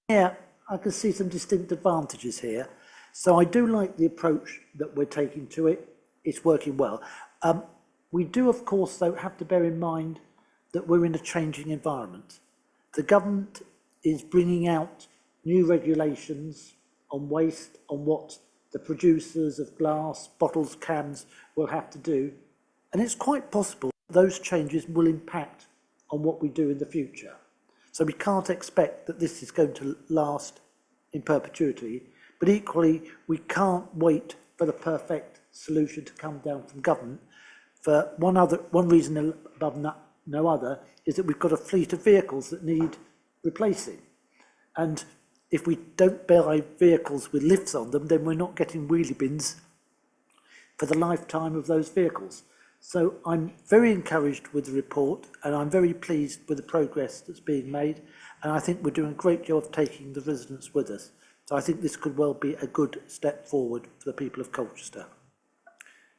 Speaker 6: yeah, I can see some distinct advantages here. So I do like the approach that we're taking to it. It's working well. We do, of course, though, have to bear in mind that we're in a changing environment. The government is bringing out new regulations on waste, on what the producers of glass, bottles, cans will have to do. And it's quite possible those changes will impact on what we do in the future. So we can't expect that this is going to last in perpetuity, but equally we can't wait for the perfect solution to come down from government. For one reason above no other is that we've got a fleet of vehicles that need replacing. And if we don't buy vehicles with lifts on them, then we're not getting wheelie bins for the lifetime of those vehicles. So I'm very encouraged with the report, and I'm very pleased with the progress that's being made, and I think we're doing a great job of taking the residents with us. So I think this could well be a good step forward for the people of Colchester.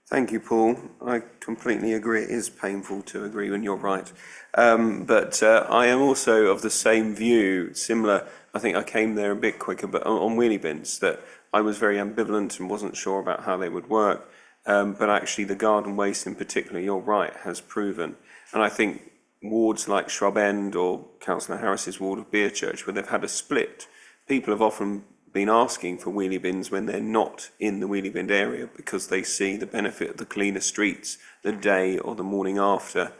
Speaker 3: Thank you, Paul. I completely agree. It is painful to agree when you're right. But I am also of the same view, similar. I think I came there a bit quicker, but on wheelie bins, that I was very ambivalent and wasn't sure about how they would work. But actually, the garden waste in particular, you're right, has proven. And I think wards like Shrub End or Councillor Harris's ward of Beerchurch, where they've had a split, people have often been asking for wheelie bins when they're not in the wheelie bin area because they see the benefit of the cleaner streets the day or the morning after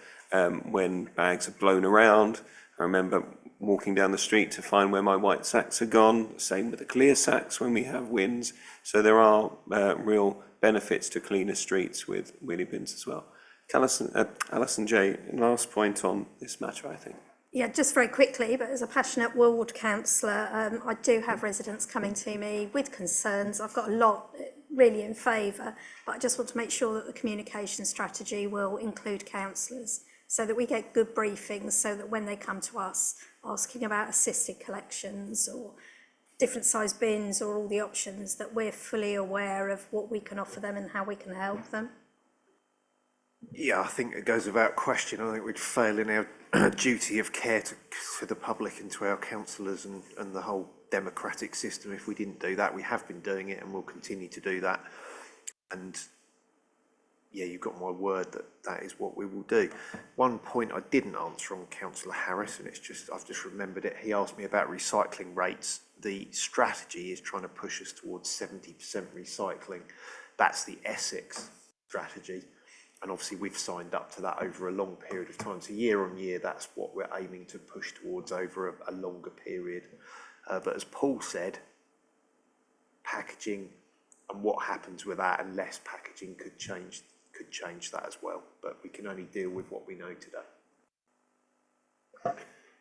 Speaker 3: when bags are blown around. I remember walking down the street to find where my white sacks are gone, same with the clear sacks when we have winds. So there are real benefits to cleaner streets with wheelie bins as well. Alison J, last point on this matter, I think.
Speaker 2: Yeah, just very quickly, but as a passionate ward councillor, I do have residents coming to me with concerns. I've got a lot really in favour, but I just want to make sure that the communication strategy will include councillors so that we get good briefings so that when they come to us asking about assisted collections or different size bins or all the options, that we're fully aware of what we can offer them and how we can help them.
Speaker 5: Yeah, I think it goes without question. I think we'd fail in our duty of care to the public and to our councillors and the whole democratic system if we didn't do that. We have been doing it and we'll continue to do that. And yeah, you've got my word that that is what we will do. One point I didn't answer on Councillor Harris, and I've just remembered it. He asked me about recycling rates. The strategy is trying to push us towards 70% recycling. That's the Essex strategy. And obviously we've signed up to that over a long period of time. So year on year, that's what we're aiming to push towards over a longer period. But as Paul said, packaging and what happens with that and less packaging could change that as well. But we can only deal with what we know today.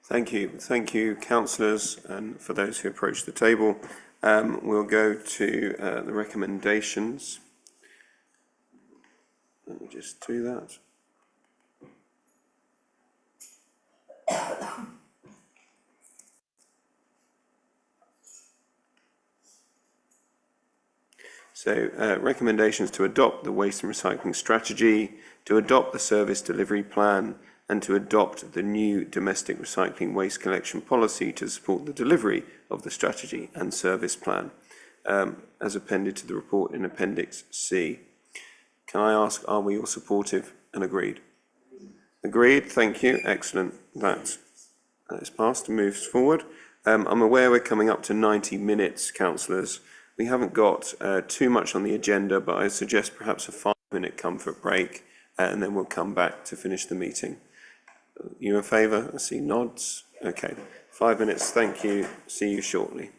Speaker 3: Thank you, councillors, and for those who approach the table. We'll go to the recommendations. Let me just do that. So, recommendations to adopt the waste and recycling strategy, to adopt the service delivery plan, and to adopt the new domestic recycling waste collection policy to support the delivery of the strategy and service plan, as appended to the report in Appendix C. Can I ask, are we all supportive and agreed? Agreed, thank you, excellent. That is passed and moves forward. I'm aware we're coming up to 90 minutes, councillors. We haven't got too much on the agenda, but I suggest perhaps a 5-minute comfort break, and then we'll come back to finish the meeting. You in favour? I see nods. Okay, 5 minutes, thank you. See you shortly.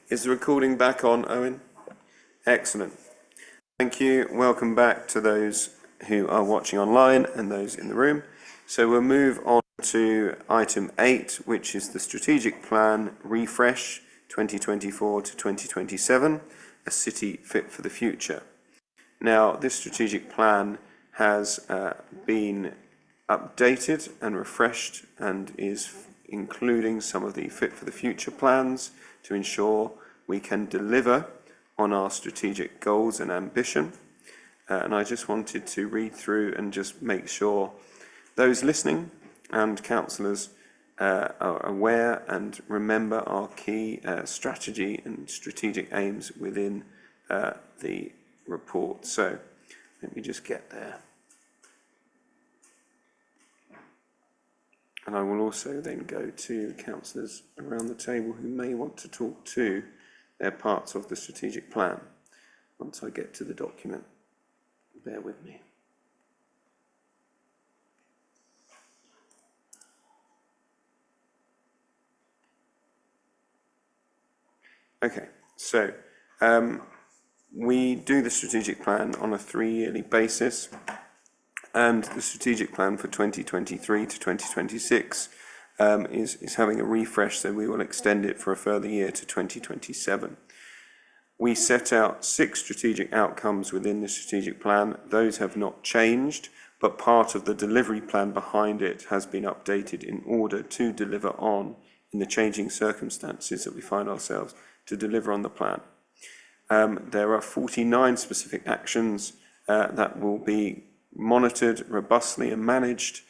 Speaker 3: Is the recording back on, Owen? Excellent. Thank you. Welcome back to those who are watching online and those in the room. So we'll move on to item 8, which is the strategic plan refresh 2024 to 2027, a city fit for the future. Now, this strategic plan has been updated and refreshed and is including some of the fit for the future plans to ensure we can deliver on our strategic goals and ambition. And I just wanted to read through and just make sure those listening and councillors are aware and remember our key strategy and strategic aims within the report. So let me just get there. And I will also then go to councillors around the table who may want to talk to their parts of the strategic plan once I get to the document. Bear with me. Okay, so we do the strategic plan on a 3-yearly basis. And the strategic plan for 2023 to 2026 is having a refresh, so we will extend it for a further year to 2027. We set out 6 strategic outcomes within the strategic plan. Those have not changed, but part of the delivery plan behind it has been updated in order to deliver on, in the changing circumstances that we find ourselves, to deliver on the plan. There are 49 specific actions that will be monitored robustly and managed,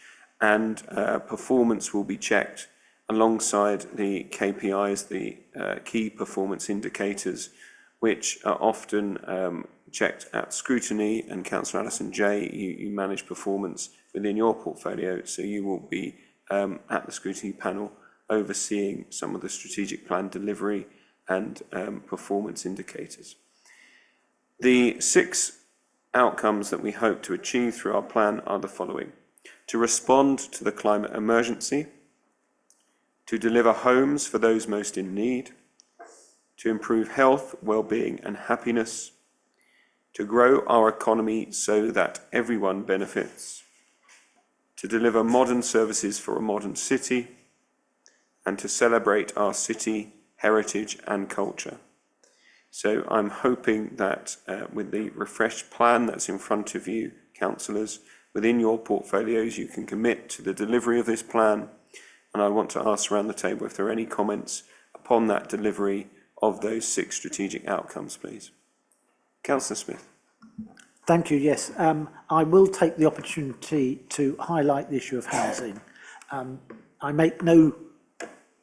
Speaker 3: and performance will be checked alongside the KPIs, the key performance indicators, which are often checked at scrutiny. And Councillor Alison Jay, you manage performance within your portfolio, so you will be at the scrutiny panel overseeing some of the strategic plan delivery and performance indicators. The 6 outcomes that we hope to achieve through our plan are the following: to respond to the climate emergency, to deliver homes for those most in need, to improve health, well-being and happiness, to grow our economy so that everyone benefits, to deliver modern services for a modern city, and to celebrate our city, heritage and culture. So I'm hoping that with the refreshed plan that's in front of you, councillors, within your portfolios, you can commit to the delivery of this plan. And I want to ask around the table if there are any comments upon that delivery of those 6 strategic outcomes, please. Councillor Smith.
Speaker 6: Thank you. Yes, I will take the opportunity to highlight the issue of housing. I make no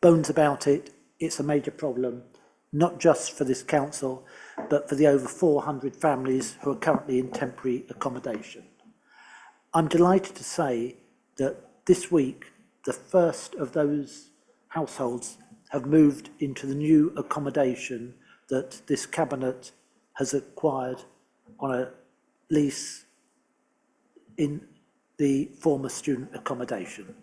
Speaker 6: bones about it. It's a major problem, not just for this council, but for the over 400 families who are currently in temporary accommodation. I'm delighted to say that this week, the first of those households have moved into the new accommodation that this cabinet has acquired on a lease in the former student accommodation.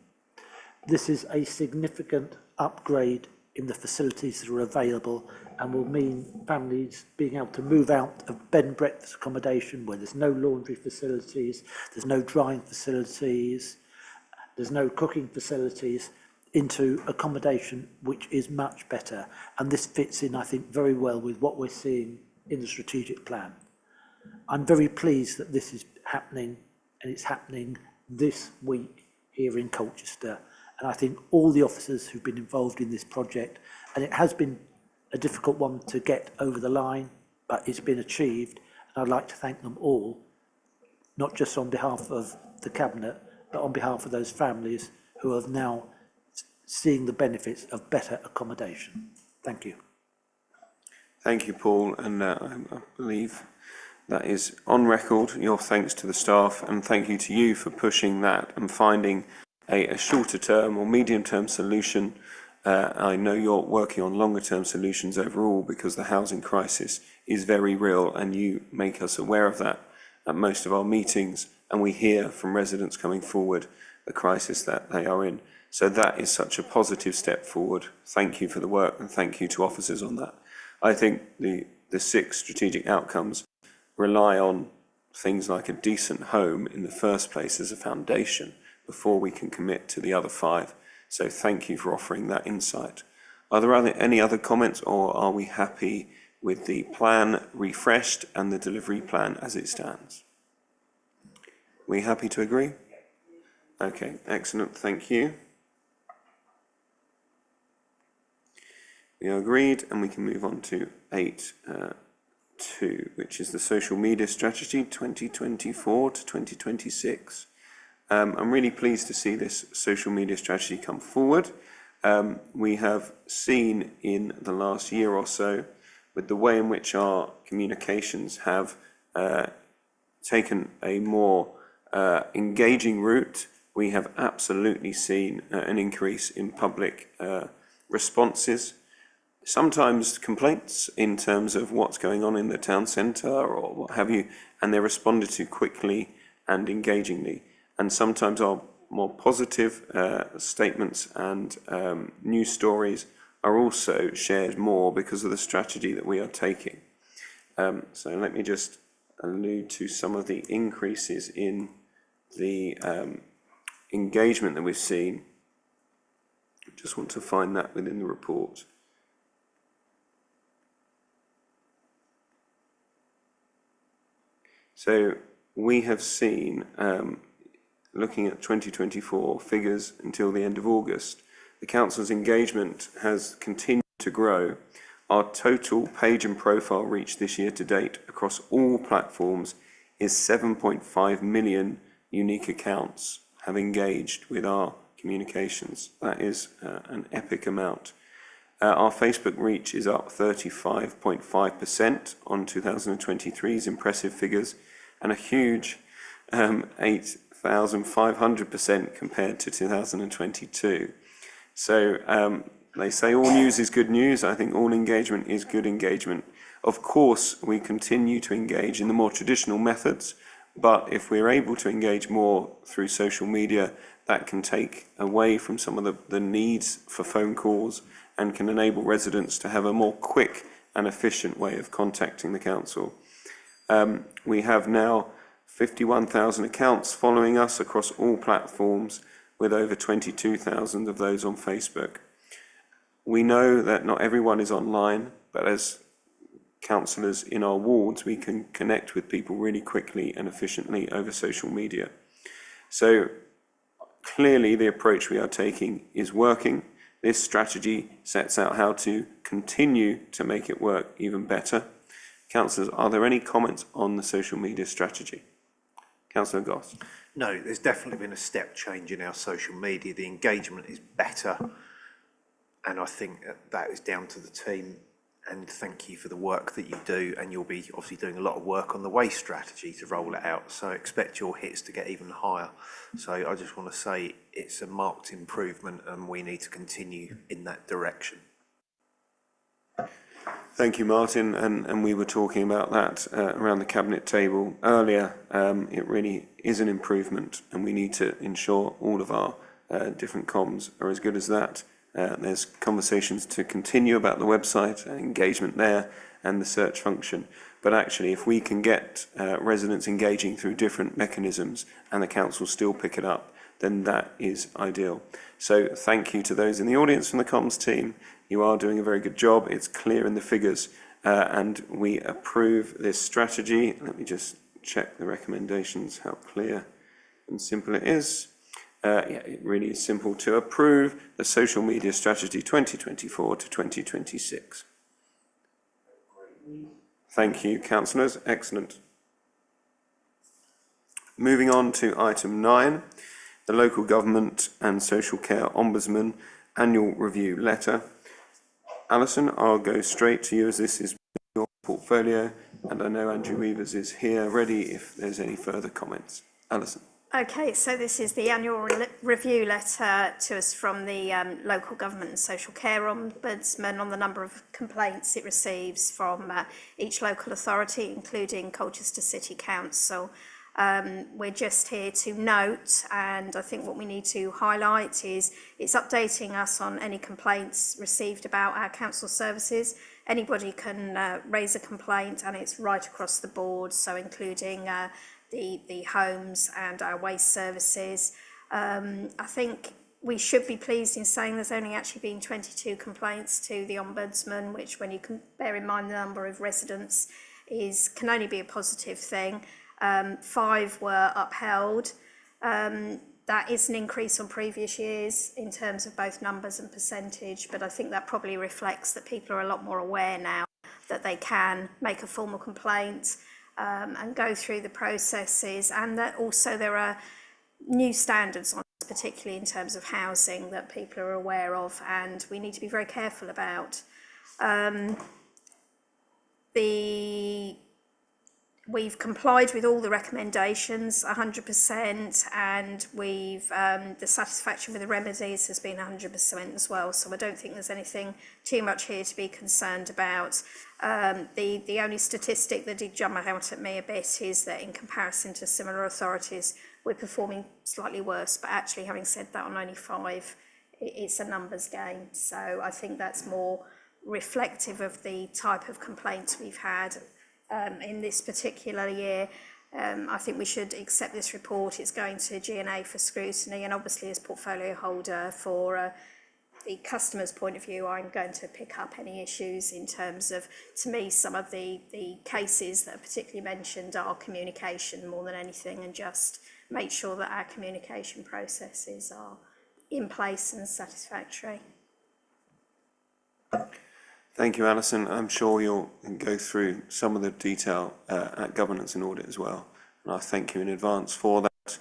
Speaker 6: This is a significant upgrade in the facilities that are available and will mean families being able to move out of bed and breakfast accommodation where there's no laundry facilities, there's no drying facilities, there's no cooking facilities, into accommodation which is much better. And this fits in, I think, very well with what we're seeing in the strategic plan. I'm very pleased that this is happening, and it's happening this week here in Colchester. And I think all the officers who've been involved in this project, and it has been a difficult one to get over the line, but it's been achieved. And I'd like to thank them all, not just on behalf of the Cabinet, but on behalf of those families who are now seeing the benefits of better accommodation. Thank you.
Speaker 3: Thank you, Paul, and I believe that is on record, your thanks to the staff, and thank you to you for pushing that and finding a shorter term or medium term solution. I know you're working on longer term solutions overall because the housing crisis is very real, and you make us aware of that at most of our meetings, and we hear from residents coming forward the crisis that they are in. So that is such a positive step forward. Thank you for the work, and thank you to officers on that. I think the 6 strategic outcomes rely on things like a decent home in the first place as a foundation before we can commit to the other 5. So thank you for offering that insight. Are there any other comments, or are we happy with the plan refreshed and the delivery plan as it stands? We happy to agree? Okay, excellent, thank you. We are agreed, and we can move on to 8.2, which is the social media strategy 2024 to 2026. I'm really pleased to see this social media strategy come forward. We have seen in the last year or so, with the way in which our communications have taken a more engaging route, we have absolutely seen an increase in public responses. Sometimes complaints in terms of what's going on in the town centre or what have you, and they're responded to quickly and engagingly. And sometimes our more positive statements and news stories are also shared more because of the strategy that we are taking. So let me just allude to some of the increases in the engagement that we've seen. Just want to find that within the report. So we have seen, looking at 2024 figures until the end of August, the Council's engagement has continued to grow. Our total page and profile reach this year to date across all platforms is 7.5 million unique accounts have engaged with our communications. That is an epic amount. Our Facebook reach is up 35.5% on 2023's impressive figures, and a huge 8,500% compared to 2022. So they say all news is good news. I think all engagement is good engagement. Of course, we continue to engage in the more traditional methods, but if we're able to engage more through social media, that can take away from some of the needs for phone calls and can enable residents to have a more quick and efficient way of contacting the council. We have now 51,000 accounts following us across all platforms, with over 22,000 of those on Facebook. We know that not everyone is online, but as councillors in our wards, we can connect with people really quickly and efficiently over social media. So clearly the approach we are taking is working. This strategy sets out how to continue to make it work even better. Councillors, are there any comments on the social media strategy? Councillor Goss.
Speaker 5: No, there's definitely been a step change in our social media. The engagement is better, and I think that is down to the team. And thank you for the work that you do, and you'll be obviously doing a lot of work on the waste strategy to roll it out, so expect your hits to get even higher. So I just want to say it's a marked improvement, and we need to continue in that direction.
Speaker 3: Thank you, Martin, and we were talking about that around the cabinet table earlier. It really is an improvement, and we need to ensure all of our different comms are as good as that. There's conversations to continue about the website and engagement there and the search function. But actually, if we can get residents engaging through different mechanisms and the council still pick it up, then that is ideal. So thank you to those in the audience from the comms team. You are doing a very good job. It's clear in the figures, and we approve this strategy. Let me just check the recommendations, how clear and simple it is. Yeah, it really is simple to approve the social media strategy 2024 to 2026. Thank you, councillors. Excellent. Moving on to item 9, the Local Government and Social Care Ombudsman Annual Review Letter. Alison, I'll go straight to you as this is your portfolio, and I know Andrew Weavers is here ready if there's any further comments. Alison.
Speaker 2: Okay, so this is the annual review letter to us from the Local Government and Social Care Ombudsman on the number of complaints it receives from each local authority, including Colchester City Council. We're just here to note, and I think what we need to highlight is it's updating us on any complaints received about our council services. Anybody can raise a complaint, and it's right across the board, so including the homes and our waste services. I think we should be pleased in saying there's only actually been 22 complaints to the Ombudsman, which, when you can bear in mind the number of residents, can only be a positive thing. 5 were upheld. That is an increase on previous years in terms of both numbers and percentage, but I think that probably reflects that people are a lot more aware now that they can make a formal complaint and go through the processes, and that also there are new standards on this, particularly in terms of housing, that people are aware of, and we need to be very careful about. We've complied with all the recommendations 100%, and the satisfaction with the remedies has been 100% as well. So I don't think there's anything too much here to be concerned about. The only statistic that did jump out at me a bit is that in comparison to similar authorities, we're performing slightly worse. But actually, having said that, on only 5, it's a numbers game. So I think that's more reflective of the type of complaints we've had in this particular year. I think we should accept this report. It's going to G&A for scrutiny, and obviously as portfolio holder for the customer's point of view, I'm going to pick up any issues in terms of, to me, some of the cases that are particularly mentioned are communication more than anything, and just make sure that our communication processes are in place and satisfactory.
Speaker 3: Thank you, Alison. I'm sure you'll go through some of the detail at governance and audit as well, and I thank you in advance for that.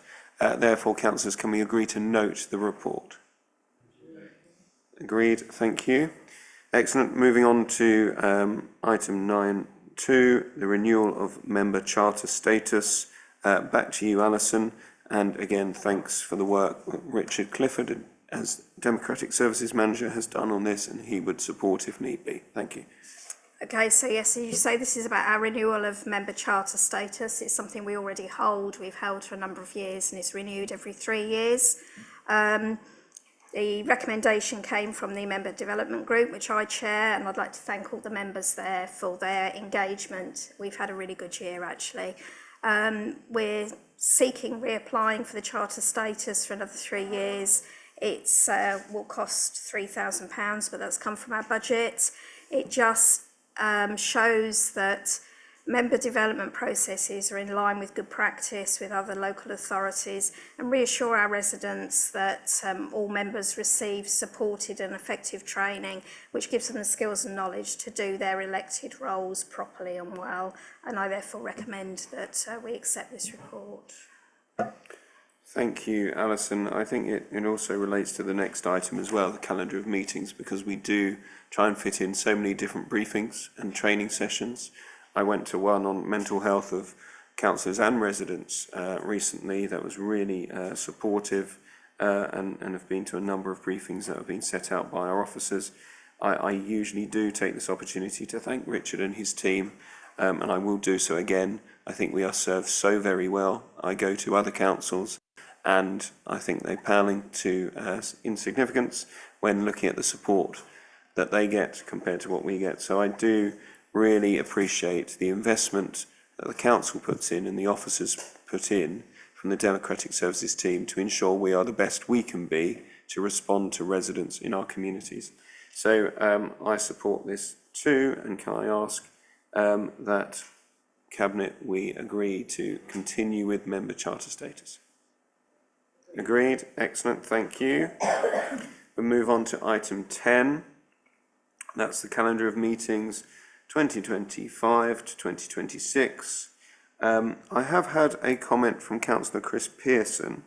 Speaker 3: Therefore, councillors, can we agree to note the report? Agreed. Thank you. Excellent. Moving on to item 9.2, the renewal of member charter status. Back to you, Alison. And again, thanks for the work that Richard Clifford, as Democratic Services Manager, has done on this, and he would support if need be. Thank you.
Speaker 2: Okay, so yes, as you say, this is about our renewal of member charter status. It's something we already hold. We've held for a number of years, and it's renewed every 3 years. The recommendation came from the Member Development Group, which I chair, and I'd like to thank all the members there for their engagement. We've had a really good year, actually. We're seeking reapplying for the charter status for another 3 years. It will cost £3,000, but that's come from our budget. It just shows that member development processes are in line with good practice with other local authorities, and reassure our residents that all members receive supported and effective training, which gives them the skills and knowledge to do their elected roles properly and well. And I therefore recommend that we accept this report.
Speaker 3: Thank you, Alison. I think it also relates to the next item as well, the calendar of meetings, because we do try and fit in so many different briefings and training sessions. I went to one on mental health of councillors and residents recently that was really supportive, and have been to a number of briefings that have been set out by our officers. I usually do take this opportunity to thank Richard and his team, and I will do so again. I think we are served so very well. I go to other councils, and I think they pale into insignificance when looking at the support that they get compared to what we get. So I do really appreciate the investment that the council puts in and the officers put in from the Democratic Services team to ensure we are the best we can be to respond to residents in our communities. So I support this too, and can I ask that Cabinet we agree to continue with member charter status? Agreed. Excellent. Thank you. We'll move on to item 10. That's the calendar of meetings 2025 to 2026. I have had a comment from Councillor Chris Pearson,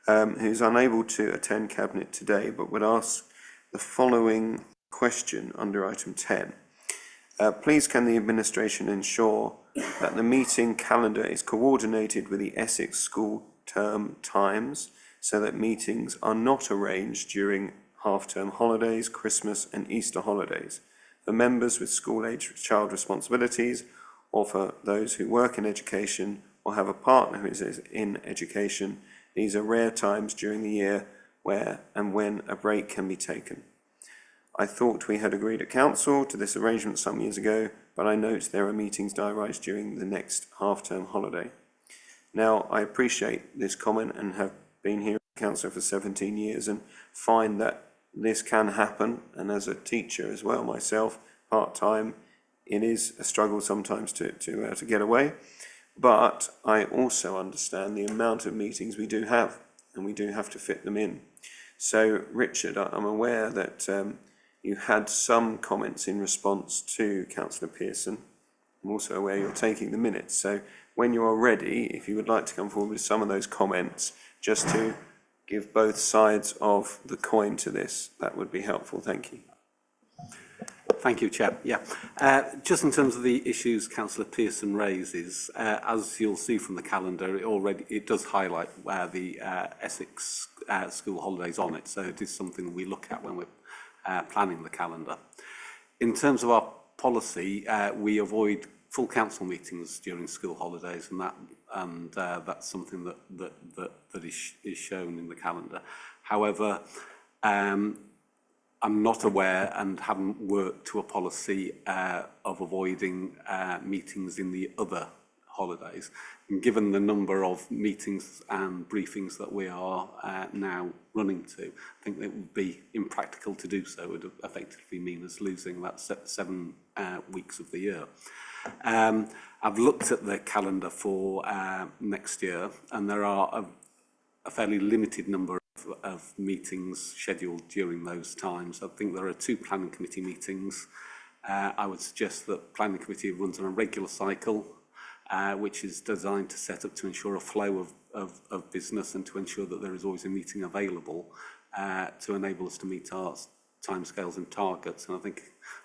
Speaker 3: who's unable to attend Cabinet today, but would ask the following question under item 10. Please can the administration ensure that the meeting calendar is coordinated with the Essex school term times so that meetings are not arranged during half-term holidays, Christmas and Easter holidays, for members with school-age child responsibilities, or for those who work in education or have a partner who is in education, these are rare times during the year where and when a break can be taken. I thought we had agreed at council to this arrangement some years ago, but I note there are meetings diarised during the next half-term holiday. Now, I appreciate this comment and have been here at council for 17 years and find that this can happen, and as a teacher as well myself, part-time, it is a struggle sometimes to get away. But I also understand the amount of meetings we do have, and we do have to fit them in. So, Richard, I'm aware that you had some comments in response to Councillor Pearson. I'm also aware you're taking the minutes. So, when you are ready, if you would like to come forward with some of those comments, just to give both sides of the coin to this, that would be helpful. Thank you.
Speaker 8: Thank you, Chair. Yeah, just in terms of the issues Councillor Pearson raises, as you'll see from the calendar, it does highlight where the Essex school holidays on it. So it is something that we look at when we're planning the calendar. In terms of our policy, we avoid full council meetings during school holidays, and that's something that is shown in the calendar. However, I'm not aware and haven't worked to a policy of avoiding meetings in the other holidays. And given the number of meetings and briefings that we are now running to, I think it would be impractical to do so. It would effectively mean us losing that 7 weeks of the year. I've looked at the calendar for next year, and there are a fairly limited number of meetings scheduled during those times. I think there are 2 planning committee meetings. I would suggest that planning committee runs on a regular cycle, which is designed to set up to ensure a flow of business and to ensure that there is always a meeting available to enable us to meet our timescales and targets. And I think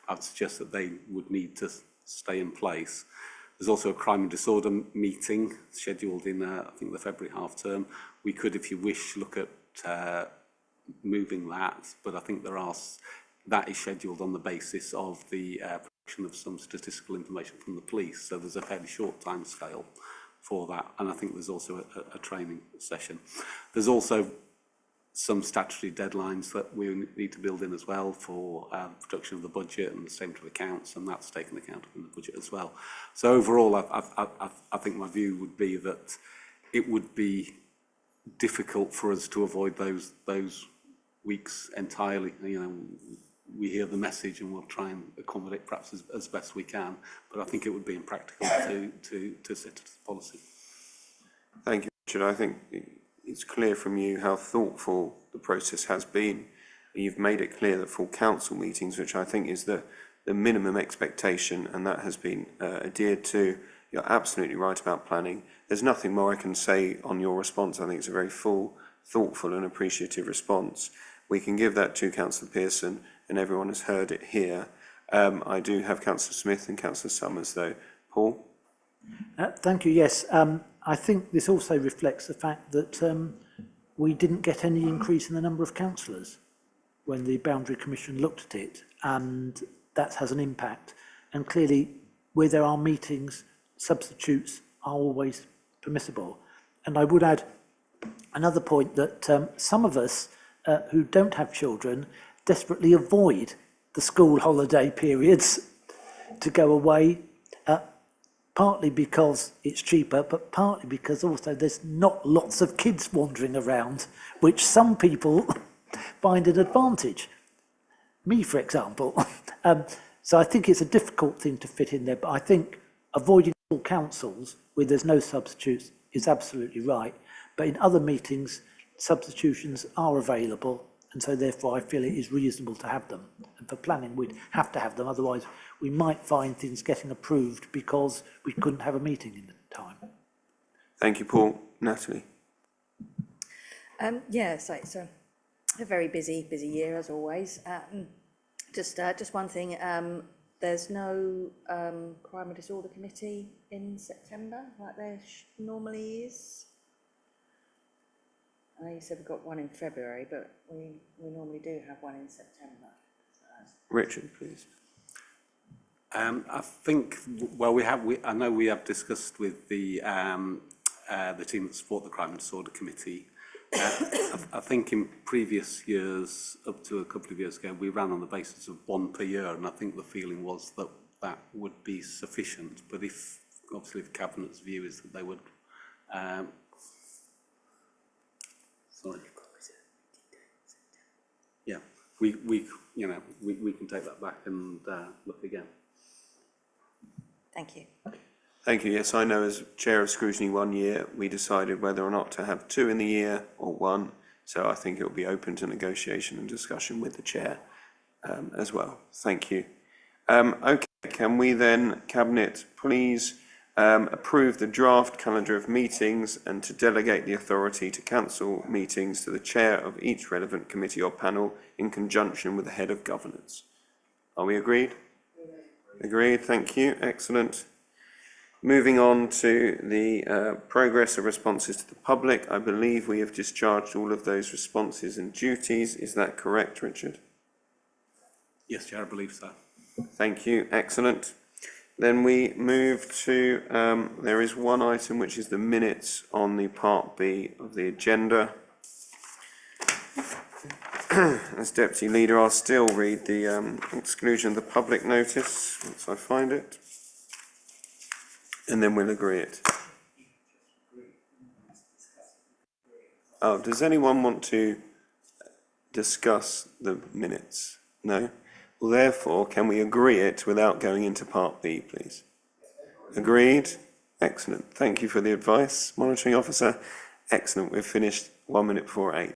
Speaker 8: I would suggest that they would need to stay in place. There's also a crime and disorder meeting scheduled in, I think, the February half term. We could, if you wish, look at moving that, but I think that is scheduled on the basis of the production of some statistical information from the police. So there's a fairly short time scale for that, and I think there's also a training session. There's also some statutory deadlines that we need to build in as well for production of the budget and the statement of accounts, and that's taken account of in the budget as well. So overall, I think my view would be that it would be difficult for us to avoid those weeks entirely. You know, we hear the message and we'll try and accommodate perhaps as best we can, but I think it would be impractical to set it as a policy.
Speaker 3: Thank you, Richard. I think it's clear from you how thoughtful the process has been. You've made it clear that full council meetings, which I think is the minimum expectation, and that has been adhered to. You're absolutely right about planning. There's nothing more I can say on your response. I think it's a very full, thoughtful and appreciative response. We can give that to Councillor Pearson, and everyone has heard it here. I do have Councillor Smith and Councillor Summers, though. Paul?
Speaker 6: Thank you. Yes, I think this also reflects the fact that we didn't get any increase in the number of councillors when the Boundary Commission looked at it, and that has an impact. And clearly, where there are meetings, substitutes are always permissible. And I would add another point that some of us who don't have children desperately avoid the school holiday periods to go away, partly because it's cheaper, but partly because also there's not lots of kids wandering around, which some people find an advantage. Me, for example. So I think it's a difficult thing to fit in there, but I think avoiding all councils where there's no substitutes is absolutely right. But in other meetings, substitutions are available, and so therefore I feel it is reasonable to have them. And for planning, we'd have to have them, otherwise we might find things getting approved because we couldn't have a meeting in time.
Speaker 3: Thank you, Paul. Natalie?
Speaker 7: Yeah, so it's a very busy year as always. Just one thing, there's no crime and disorder committee in September like there normally is. I know you said we've got one in February, but we normally do have one in September.
Speaker 3: Richard, please.
Speaker 8: I think, well, I know we have discussed with the team that support the Crime and Disorder Committee. I think in previous years, up to a couple of years ago, we ran on the basis of one per year, and I think the feeling was that that would be sufficient. But if, obviously, the Cabinet's view is that they would, sorry. Yeah, we can take that back and look again.
Speaker 7: Thank you.
Speaker 3: Thank you. Yes, I know as Chair of Scrutiny 1 year, we decided whether or not to have 2 in the year or 1. So I think it will be open to negotiation and discussion with the Chair as well. Thank you. Okay, can we then, Cabinet, please approve the draft calendar of meetings and to delegate the authority to cancel meetings to the Chair of each relevant committee or panel in conjunction with the Head of Governance. Are we agreed? Agreed, thank you. Excellent. Moving on to the progress of responses to the public, I believe we have discharged all of those responses and duties. Is that correct, Richard?
Speaker 8: Yes, Chair, I believe so.
Speaker 3: Thank you. Excellent. Then we move to, there is one item which is the minutes on the Part B of the agenda. As Deputy Leader, I'll still read the exclusion of the public notice once I find it. And then we'll agree it. Oh, does anyone want to discuss the minutes? No? Well, therefore, can we agree it without going into Part B, please? Agreed? Excellent. Thank you for the advice, Monitoring Officer. Excellent. We've finished 1 minute before 8.